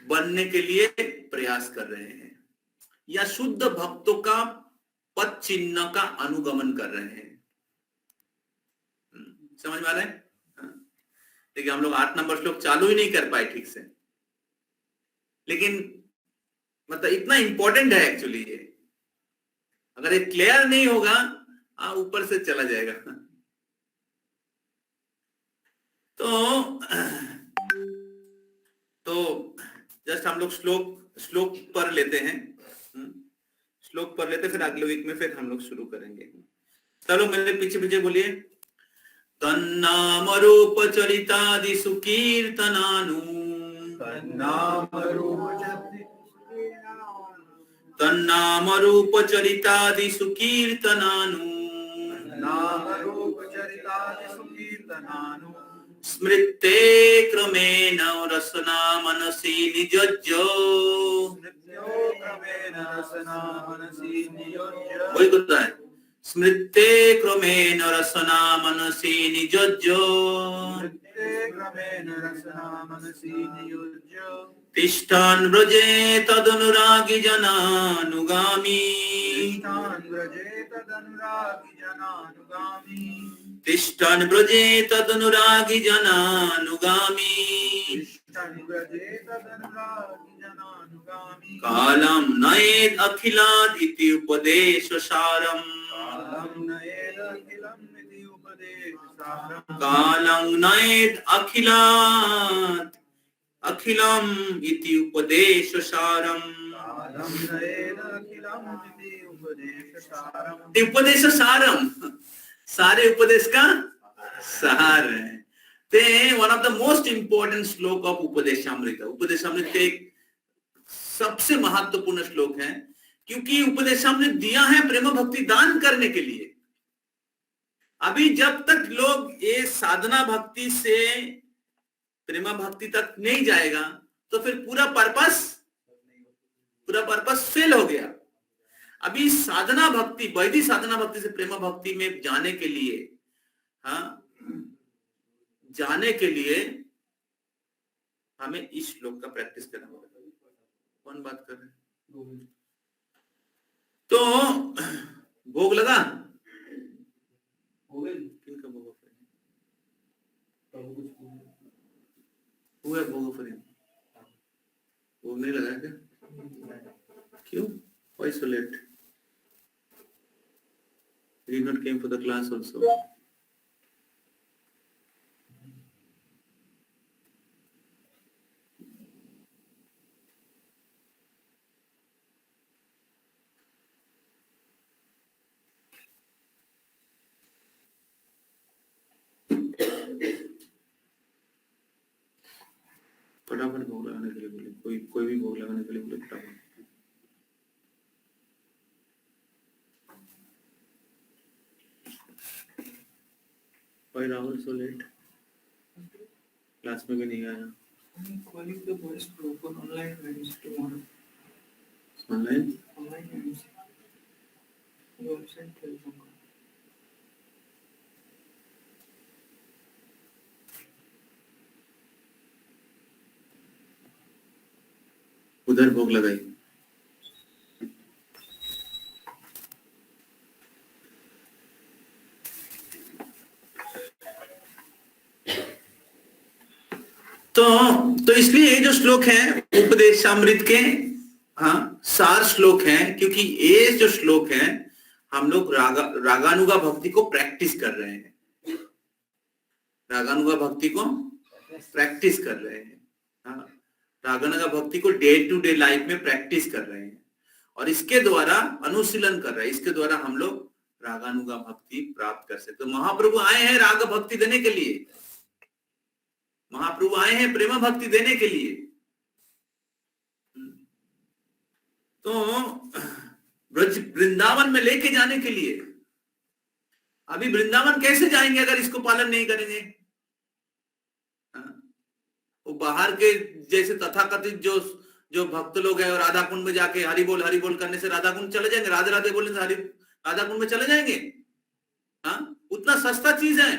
बनने के लिए प्रयास कर रहे हैं, या शुद्ध भक्तों का पद चिन्ह का अनुगमन कर रहे हैं। समझ में आ रहा है? देखिए हम लोग 8 नंबर श्लोक चालू ही नहीं कर पाए ठीक से, लेकिन मतलब इतना इंपॉर्टेंट है एक्चुअली ये। अगर ये क्लियर नहीं होगा, ऊपर से चला जाएगा। तो जस्ट हम लोग श्लोक पर लेते हैं, श्लोक पर लेते, फिर अगले वीक में फिर हम लोग शुरू करेंगे। चलो मेरे पीछे पीछे बोलिए। तन्नाम रूप चरितादि सुकीर्तनानु, तन्नाम रूप चरितादि सुकीर्तनानु, स्मृते क्रमेण रसना मनसि नियोज्य, वही कहता है, स्मृते क्रमेण रसना मनसि नियोज्य, तिष्ठन् व्रजे तदनुरागी जनानुगामी, तिष्ठन् व्रजे तदनुरागी जनानुगामी, कालं नयेद् अखिलादिति उपदेशसारम्, कालं नयेद् अखिलम् इति उपदेशसारम्, उपदेशसारम्, सारे उपदेश का सार है। One of the most important श्लोक ऑफ उपदेशामृत, उपदेशामृत एक सबसे महत्वपूर्ण श्लोक है, क्योंकि उपदेशामृत दिया है प्रेम भक्ति दान करने के लिए। अभी जब तक लोग ये साधना भक्ति से प्रेम भक्ति तक नहीं जाएगा, तो फिर पूरा पर्पस फेल हो गया। अभी साधना भक्ति, वैदिक साधना भक्ति से प्रेम भक्ति में जाने के लिए, जाने के लिए हमें इस श्लोक का प्रैक्टिस करना होगा। कौन बात कर रहे हैं? तो भोग लगा, किनका भोग हुआ? भोग नहीं लगा क्या? क्यों? Why so late? You did not came for the class also. फटाफट भोग लगाने के लिए बोले, कोई भी भोग लगाने के लिए बोले फटाफट। Why Rahul so late? Class में भी नहीं आया। Calling the boys to open online games tomorrow. Online Online games. The website tells them. उधर भोग लगाई। तो इसलिए ये जो श्लोक है उपदेशामृत के सार श्लोक हैं, क्योंकि ये जो श्लोक है हम लोग रागानुगा भक्ति को प्रैक्टिस कर रहे हैं, रागानुगा भक्ति को प्रैक्टिस कर रहे हैं, रागानुगा भक्ति को डे टू डे लाइफ में प्रैक्टिस कर रहे हैं और इसके द्वारा अनुशीलन कर रहे हैं, इसके द्वारा हम लोग रागानुगा भक्ति प्राप्त कर सकते। तो महाप्रभु आए हैं राग भक्ति देने के लिए, महाप्रभु आए हैं प्रेम भक्ति देने के लिए। तो ब्रज वृंदावन में लेके जाने के लिए, अभी वृंदावन कैसे जाएंगे अगर इसको पालन नहीं करेंगे? वो बाहर के जैसे तथाकथित जो भक्त लोग हैं और राधा कुंड में जाके हरि बोल करने से राधा कुंड चले जाएंगे, राधे राधे बोलने से राधा कुंड में चले जाएंगे? उतना सस्ता चीज है।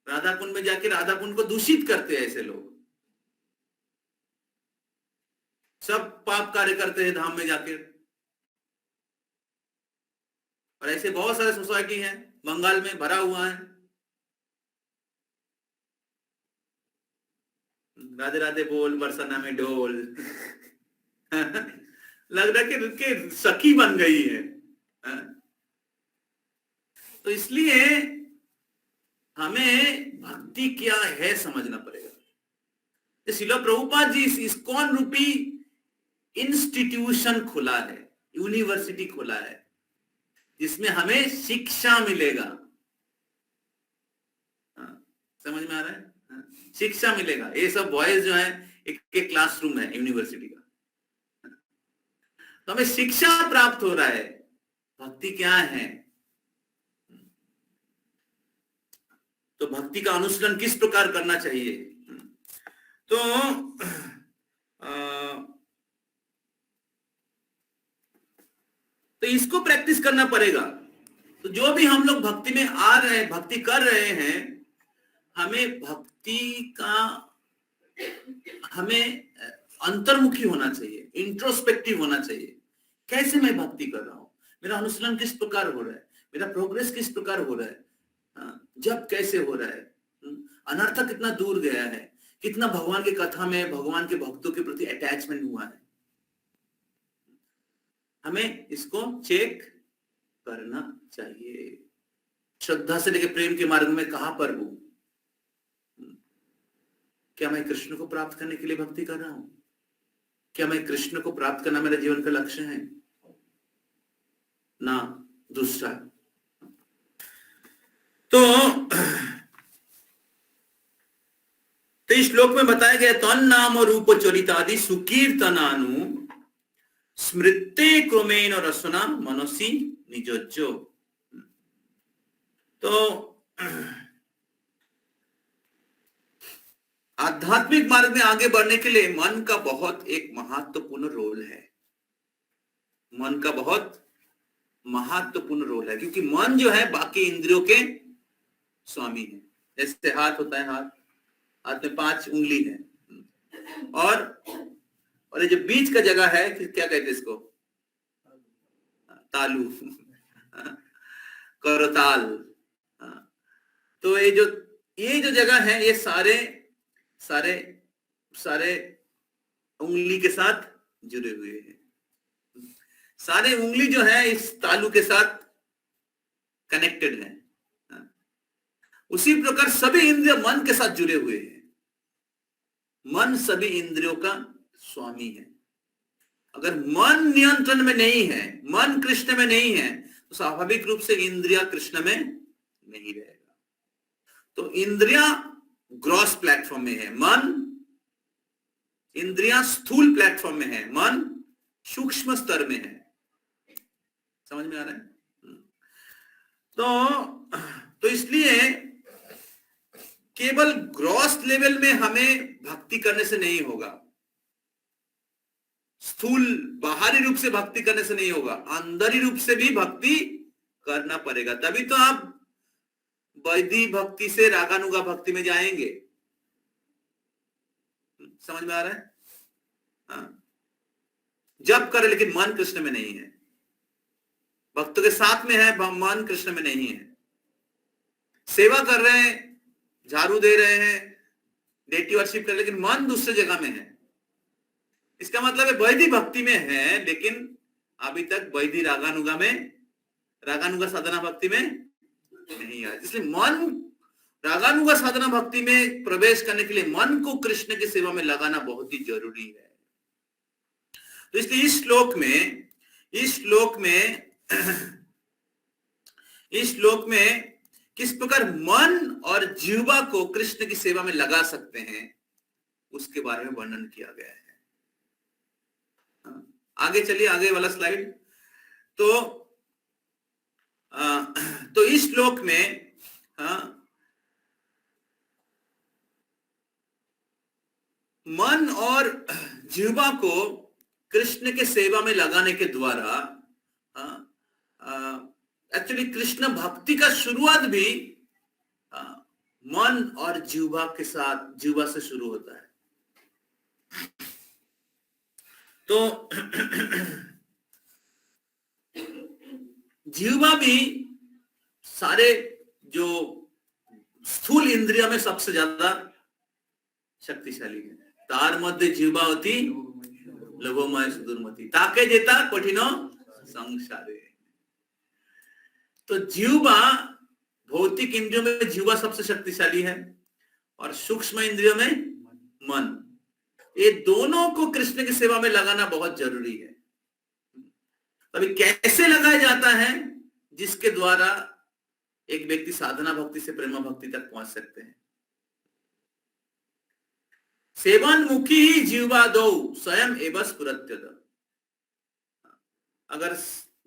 राधा कुंड में जाके राधा कुंड को दूषित करते हैं ऐसे लोग, सब पाप कार्य करते हैं धाम में जाके। और ऐसे बहुत सारे सोसाइटी हैं बंगाल में भरा हुआ है, राधे राधे बोल बरसाना में ढोल लग रहा कि सखी बन गई है। तो इसलिए हमें भक्ति क्या है समझना पड़ेगा। श्रील प्रभुपाद जी इस्कॉन रूपी इंस्टीट्यूशन खुला है, यूनिवर्सिटी खुला है, जिसमें हमें शिक्षा मिलेगा। समझ में आ रहा है? शिक्षा मिलेगा। ये सब बॉयज जो है एक क्लासरूम है यूनिवर्सिटी का, तो हमें शिक्षा प्राप्त हो रहा है भक्ति क्या है। तो भक्ति का अनुसरण किस प्रकार करना चाहिए, तो इसको प्रैक्टिस करना पड़ेगा। तो जो भी हम लोग भक्ति में आ रहे हैं, भक्ति कर रहे हैं, हमें भक्ति का हमें अंतर्मुखी होना चाहिए, इंट्रोस्पेक्टिव होना चाहिए। कैसे मैं भक्ति कर रहा हूं, मेरा अनुसरण किस प्रकार हो रहा है, मेरा प्रोग्रेस किस प्रकार हो रहा है, जब कैसे हो रहा है, अनर्थ कितना दूर गया है, कितना भगवान की कथा में भगवान के भक्तों के प्रति अटैचमेंट हुआ है। हमें इसको चेक करना चाहिए। श्रद्धा से लेकर प्रेम के मार्ग में कहां पर हूं, क्या मैं कृष्ण को प्राप्त करने के लिए भक्ति कर रहा हूं, क्या मैं कृष्ण को प्राप्त करना मेरा जीवन का लक्ष्य है ना दूसरा। तो इस श्लोक में बताया गया तन नाम और रूप चरितादि सुकीर्तनानु स्मृते क्रमेण रसना मनसी निजोज्जो। तो आध्यात्मिक मार्ग में आगे बढ़ने के लिए मन का बहुत एक महत्वपूर्ण रोल है, मन का बहुत महत्वपूर्ण रोल है, क्योंकि मन जो है बाकी इंद्रियों के स्वामी है। जैसे हाथ होता है, हाथ में 5 उंगली है, और ये जो बीच का जगह है क्या कहते हैं इसको, तालू करताल। तो ये जो जगह है ये सारे उंगली के साथ जुड़े हुए हैं। सारे उंगली जो है इस तालू के साथ कनेक्टेड है। उसी प्रकार सभी इंद्रिय मन के साथ जुड़े हुए हैं। मन सभी इंद्रियों का स्वामी है। अगर मन नियंत्रण में नहीं है, मन कृष्ण में नहीं है, तो स्वाभाविक रूप से इंद्रिया कृष्ण में नहीं रहेगा। तो इंद्रियां ग्रॉस प्लेटफॉर्म में है, मन इंद्रियां स्थूल प्लेटफॉर्म में है, मन सूक्ष्म स्तर में है। समझ में आ रहा है? तो इसलिए केवल ग्रॉस लेवल में हमें भक्ति करने से नहीं होगा, स्थूल बाहरी रूप से भक्ति करने से नहीं होगा, अंदरी रूप से भी भक्ति करना पड़ेगा, तभी तो आप वैदिक भक्ति से रागानुगा भक्ति में जाएंगे। समझ में आ रहा है? हाँ। जप करे लेकिन मन कृष्ण में नहीं है, भक्तों के साथ में है, मन कृष्ण में नहीं है। सेवा कर रहे हैं, झाड़ू दे रहे हैं, डेटी वर्शिप कर रहे हैं, लेकिन मन दूसरे जगह में है। इसका मतलब है वैदिक भक्ति में है, लेकिन अभी तक वैदिक रागानुगा साधना भक्ति में नहीं आया। इसलिए मन रागानुगा साधना भक्ति में प्रवेश करने के लिए मन को कृष्ण की सेवा में लगाना बहुत ही जरूरी है। तो इसलिए इस श्लोक में किस प्रकार मन और जीवा को कृष्ण की सेवा में लगा सकते हैं उसके बारे में वर्णन किया गया है। आगे चलिए, आगे वाला स्लाइड। तो इस श्लोक में मन और जीवा को कृष्ण के सेवा में लगाने के द्वारा एक्चुअली कृष्ण भक्ति का शुरुआत भी मन और जीवा से शुरू होता है। तो जीवा भी सारे जो स्थूल इंद्रिया में सबसे ज्यादा शक्तिशाली है। तार मध्य जीवा होती लघुमय सुदुर्मति, ताके जेता कठिनो संसारे। तो जीवा भौतिक इंद्रियों में जीवा सबसे शक्तिशाली है और सूक्ष्म इंद्रियों में मन। ये दोनों को कृष्ण की सेवा में लगाना बहुत जरूरी है। अभी कैसे लगाया जाता है? जिसके द्वारा एक व्यक्ति साधना भक्ति से प्रेम भक्ति तक पहुंच सकते हैं। सेवन मुखी ही जीवा दो स्वयं एवं स्फुरत्यत। अगर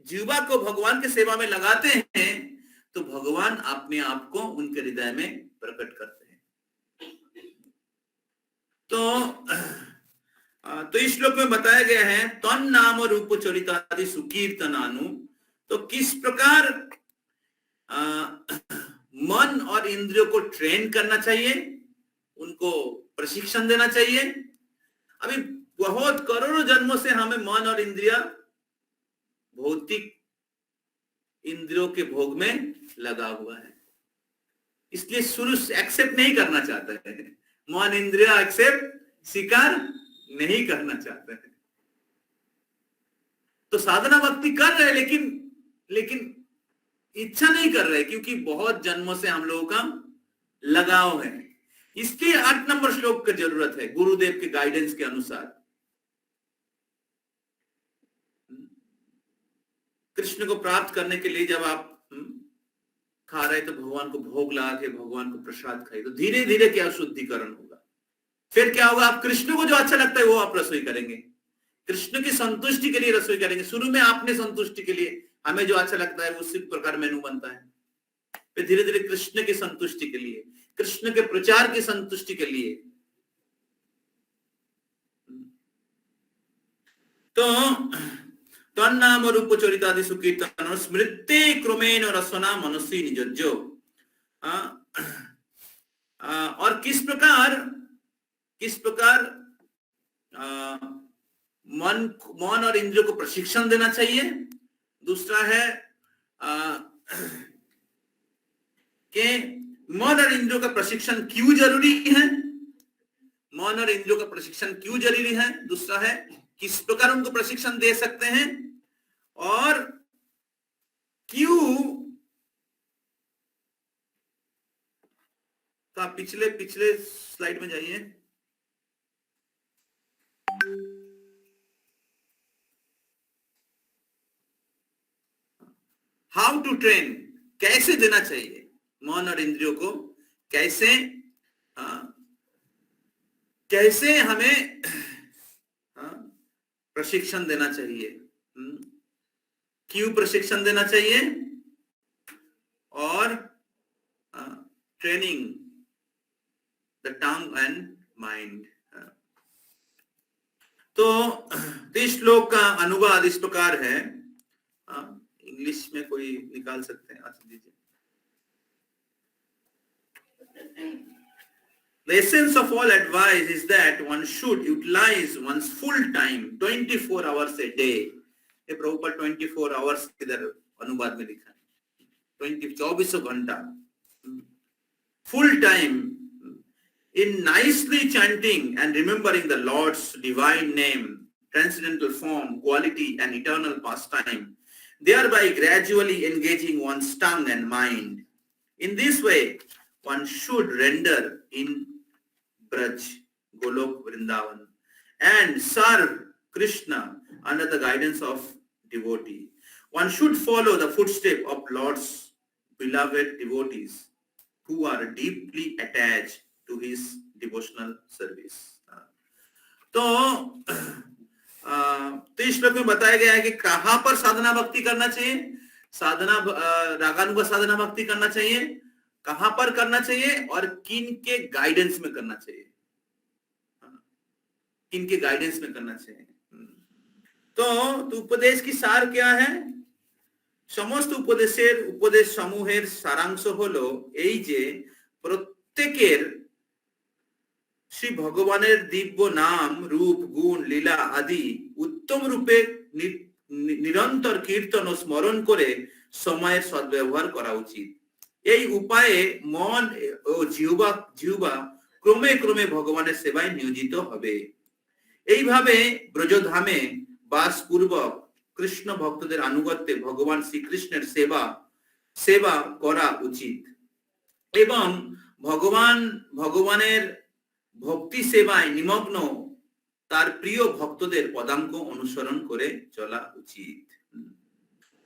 जीवा को भगवान के सेवा में लगाते हैं तो भगवान अपने आप को उनके हृदय में प्रकट करते हैं। तो इस श्लोक में बताया गया है तन नाम रूप चरितादि सुकीर्तनानु। तो किस प्रकार मन और इंद्रियों को ट्रेन करना चाहिए, उनको प्रशिक्षण देना चाहिए। अभी बहुत करोड़ों जन्मों से हमें मन और इंद्रिया भौतिक इंद्रियों के भोग में लगा हुआ है, इसलिए शुरू से एक्सेप्ट नहीं करना चाहता है। मन इंद्रिया एक्सेप्ट स्वीकार नहीं करना चाहते हैं। तो साधना भक्ति कर रहे लेकिन इच्छा नहीं कर रहे, क्योंकि बहुत जन्मों से हम लोगों का लगाव है। इसके 8 नंबर श्लोक की जरूरत है गुरुदेव के गाइडेंस के अनुसार। कृष्ण को प्राप्त करने के लिए जब आप खा रहे तो भगवान को भोग लगा के भगवान को प्रसाद खाइए, तो धीरे धीरे क्या शुद्धिकरण होगा। फिर क्या होगा, आप कृष्ण को जो अच्छा लगता है वो आप रसोई करेंगे, कृष्ण की संतुष्टि के लिए रसोई करेंगे। शुरू में आपने संतुष्टि के लिए, हमें जो अच्छा लगता है उसी प्रकार मेनू बनता है। फिर धीरे धीरे कृष्ण की संतुष्टि के लिए, कृष्ण के प्रचार की संतुष्टि के लिए। तो नाम रूप चरितादि सुकीर्तन स्मृते क्रमेण रसना मनुष्य निजज्जो। और किस प्रकार मन और इंद्रियों को प्रशिक्षण देना चाहिए। दूसरा है कि मन और इंद्रियों का प्रशिक्षण क्यों जरूरी है, मन और इंद्रियों का प्रशिक्षण क्यों जरूरी है। दूसरा है किस प्रकार उनको प्रशिक्षण दे सकते हैं और क्यों का पिछले स्लाइड में जाइए। हाउ टू ट्रेन, कैसे देना चाहिए मन और इंद्रियों को, कैसे कैसे हमें प्रशिक्षण देना चाहिए, क्यों प्रशिक्षण देना चाहिए, और training the tongue and mind. तो इस श्लोक का अनुवाद इस प्रकार है, इंग्लिश में कोई निकाल सकते हैं, अच्छा दीजिए। The essence of all advice is that one should utilize one's full time 24 hours a day। ये प्रभुपाद 24 hours इधर अनुवाद में लिखा है, 24 घंटा full time in nicely chanting and remembering the Lord's divine name, transcendental form, quality and eternal pastime, thereby gradually engaging one's tongue and mind. In this way, one should render in Braj, Golok, Vrindavan, and serve Krishna under the guidance of devotee. One should follow the footsteps of Lord's beloved devotees who are deeply attached to his devotional service. तो इस श्लोक में बताया गया है कि कहां पर साधना भक्ति करना चाहिए, साधना रागानुगा साधना भक्ति करना चाहिए, कहां पर करना चाहिए और किन के गाइडेंस में करना चाहिए, किन के गाइडेंस में करना चाहिए। तो उपदेश की सार क्या है? समस्त उपदेश समूहेर सारांश हलो এই যে প্রত্যেকের শ্রী ভগবানের দিব্য নাম, রূপ, গুণ, লীলা আদি উত্তম রূপে নিরন্তর কীর্তন ও স্মরণ করে সময়ের সদ্ব্যবহার করা উচিত। এই উপায়ে মন ও জিহ্বা ক্রমে ক্রমে ভগবানের সেবায় নিয়োজিত হবে। এইভাবে ব্রজধামে বাসপূর্বক কৃষ্ণ ভক্তদের আনুগত্যে ভগবান শ্রীকৃষ্ণের সেবা করা উচিত এবং ভগবানের ভক্তি সেবায় নিমগ্ন তার প্রিয় ভক্তদের পদাঙ্ক অনুসরণ করে চলা উচিত।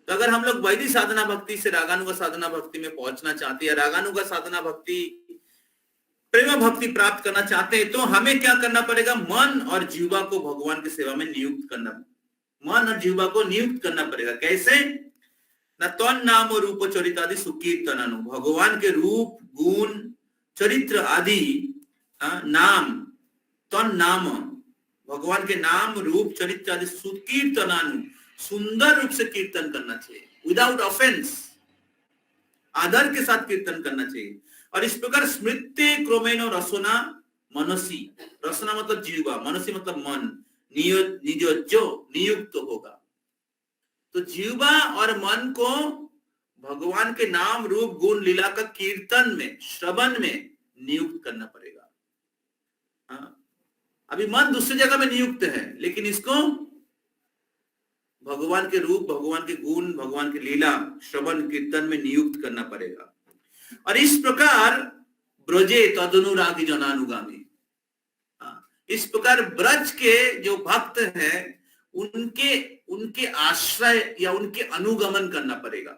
तो अगर हम लोग वैदिक साधना भक्ति से रागानुगा साधना भक्ति में पहुंचना चाहते हैं, रागानुगा साधना भक्ति प्रेम भक्ति प्राप्त करना चाहते हैं, तो हमें क्या करना पड़ेगा? मन और जीवा को भगवान की सेवा में नियुक्त करना, मन और जीवा को नियुक्त करना पड़ेगा। कैसे? न तन नाम और रूप चरित्र आदि सुकीर्तन, भगवान के रूप, गुण, चरित्र आदि नाम, तन नाम, भगवान के नाम, रूप, चरित्र आदि सुकीर्तनानु, सुंदर रूप से कीर्तन करना चाहिए, विदाउट ऑफेंस, आदर के साथ कीर्तन करना चाहिए। और इस प्रकार स्मृति क्रोमेनो रसना मनसी, रसना मतलब जीवा, मनसी मतलब मन, नियोज्यो नियुक्त होगा। तो जीवा और मन को भगवान के नाम, रूप, गुण, लीला का कीर्तन में, श्रवण में नियुक्त करना पड़ेगा। अभी मन दूसरी जगह में नियुक्त है, लेकिन इसको भगवान के रूप, भगवान के गुण, भगवान की लीला श्रवण कीर्तन में नियुक्त करना पड़ेगा। और इस प्रकार ब्रजे तदनुरागी जनानुगामी, इस प्रकार ब्रज के जो भक्त हैं उनके आश्रय या उनके अनुगमन करना पड़ेगा।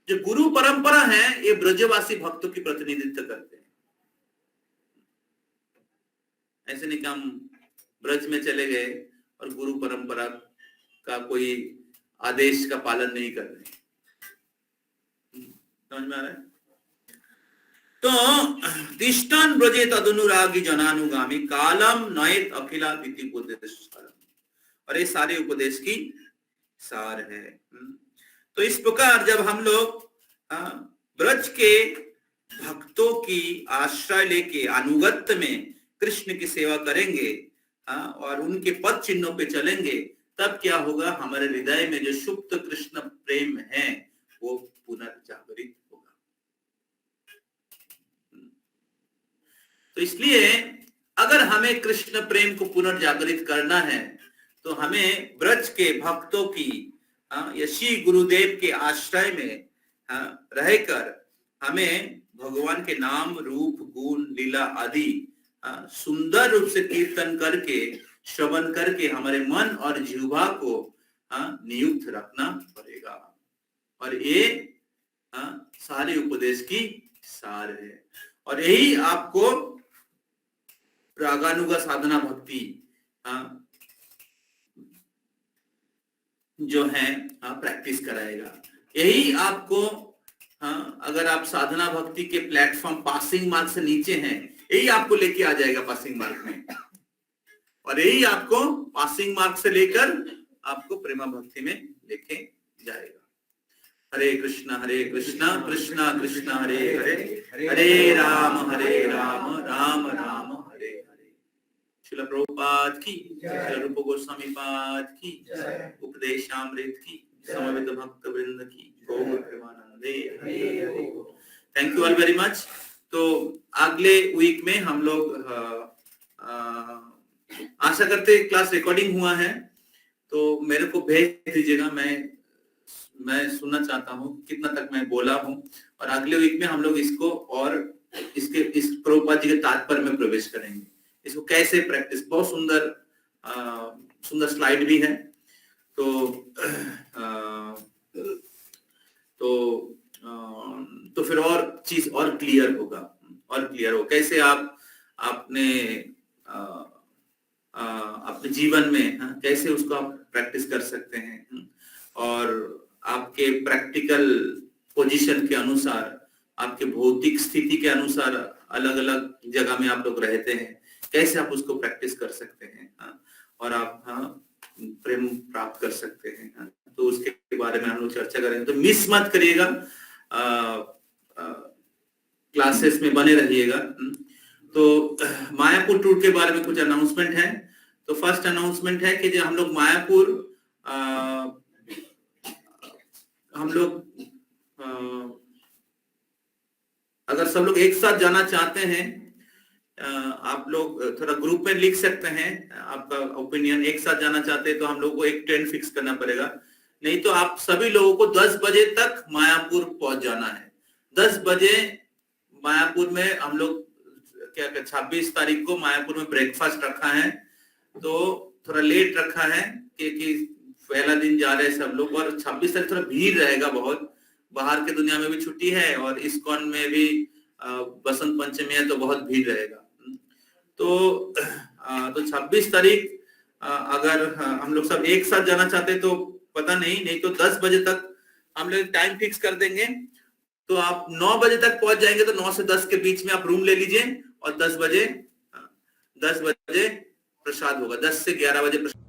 जो गुरु परंपरा है ये ब्रजवासी भक्तों की प्रतिनिधित्व करते हैं। ऐसे नहीं कि हम ब्रज में चले गए और गुरु परंपरा का कोई आदेश का पालन नहीं कर रहे। समझ में आ रहा है? तो तिष्ठन् ब्रजे तदनुरागी जनानुगामी कालम नयत अखिला तिथि उपदेश, और ये सारे उपदेश की सार है। तो इस प्रकार जब हम लोग ब्रज के भक्तों की आश्रय लेके अनुगत्य में कृष्ण की सेवा करेंगे और उनके पद चिन्हों पे चलेंगे, तब क्या होगा? हमारे हृदय में जो सुप्त कृष्ण प्रेम है वो पुनर्जागरित होगा। तो इसलिए अगर हमें कृष्ण प्रेम को पुनर्जागरित करना है तो हमें ब्रज के भक्तों की यशी गुरुदेव के आश्रय में रहकर हमें भगवान के नाम, रूप, गुण, लीला आदि सुंदर रूप से कीर्तन करके, श्रवण करके हमारे मन और जिह्वा को नियुक्त रखना पड़ेगा। और ये सारे उपदेश की सार है। और यही आपको रागानुगा साधना भक्ति जो है प्रैक्टिस कराएगा। यही आपको अगर आप साधना भक्ति के प्लेटफॉर्म पासिंग मार्क से नीचे हैं, यही आपको लेके आ जाएगा पासिंग मार्क में, और यही आपको पासिंग मार्क से लेकर आपको प्रेमा भक्ति में लेके जाएगा। हरे कृष्णा कृष्णा कृष्णा हरे हरे, हरे राम राम राम हरे हरे। श्रील प्रभुपाद की, श्रील रूप गोस्वामी पाद की, उपदेशामृत की, समवेत भक्त वृंद की, गौर प्रेमानंदे। Thank you all very much. तो अगले वीक में हम लोग आशा करते क्लास रिकॉर्डिंग हुआ है तो मेरे को भेज दीजिएगा, मैं सुनना चाहता हूँ कितना तक मैं बोला हूँ। और अगले वीक में हम लोग इसको और इस प्रभुपाद जी के तात्पर्य में प्रवेश करेंगे, इसको कैसे प्रैक्टिस, बहुत सुंदर स्लाइड भी है। तो फिर और चीज और क्लियर होगा, कैसे आप अपने जीवन में कैसे उसको आप प्रैक्टिस कर सकते हैं, और आपके प्रैक्टिकल पोजीशन के अनुसार, आपके भौतिक स्थिति के अनुसार, अलग अलग जगह में आप लोग रहते हैं, कैसे आप उसको प्रैक्टिस कर सकते हैं और आप प्रेम प्राप्त कर सकते हैं। तो उसके बारे में हम लोग चर्चा करेंगे, तो मिस मत करिएगा, क्लासेस में बने रहिएगा। तो मायापुर टूर के बारे में कुछ अनाउंसमेंट है। तो फर्स्ट अनाउंसमेंट है कि जो हम लोग मायापुर अगर सब लोग एक साथ जाना चाहते हैं, आप लोग थोड़ा ग्रुप में लिख सकते हैं आपका ओपिनियन। एक साथ जाना चाहते हैं तो हम लोग को एक ट्रेन फिक्स करना पड़ेगा, नहीं तो आप सभी लोगों को 10 बजे तक मायापुर पहुंच जाना है। 10 बजे मायापुर में हम लोग 26 तारीख को मायापुर में ब्रेकफास्ट रखा है, तो थोड़ा लेट रखा है क्योंकि पहला दिन जा रहे हैं सब लोग, और 26 तारीख थोड़ा भीड़ रहेगा बहुत, बाहर के दुनिया में भी छुट्टी है और इस्कॉन में भी बसंत पंचमी है तो बहुत भीड़ रहेगा। तो 26 तारीख अगर हम लोग सब एक साथ जाना चाहते तो पता नहीं तो 10 बजे तक हम लोग टाइम फिक्स कर देंगे। तो आप 9 बजे तक पहुंच जाएंगे, तो 9 से 10 के बीच में आप रूम ले लीजिए, और 10 बजे प्रसाद होगा, 10 से 11 बजे प्रसाद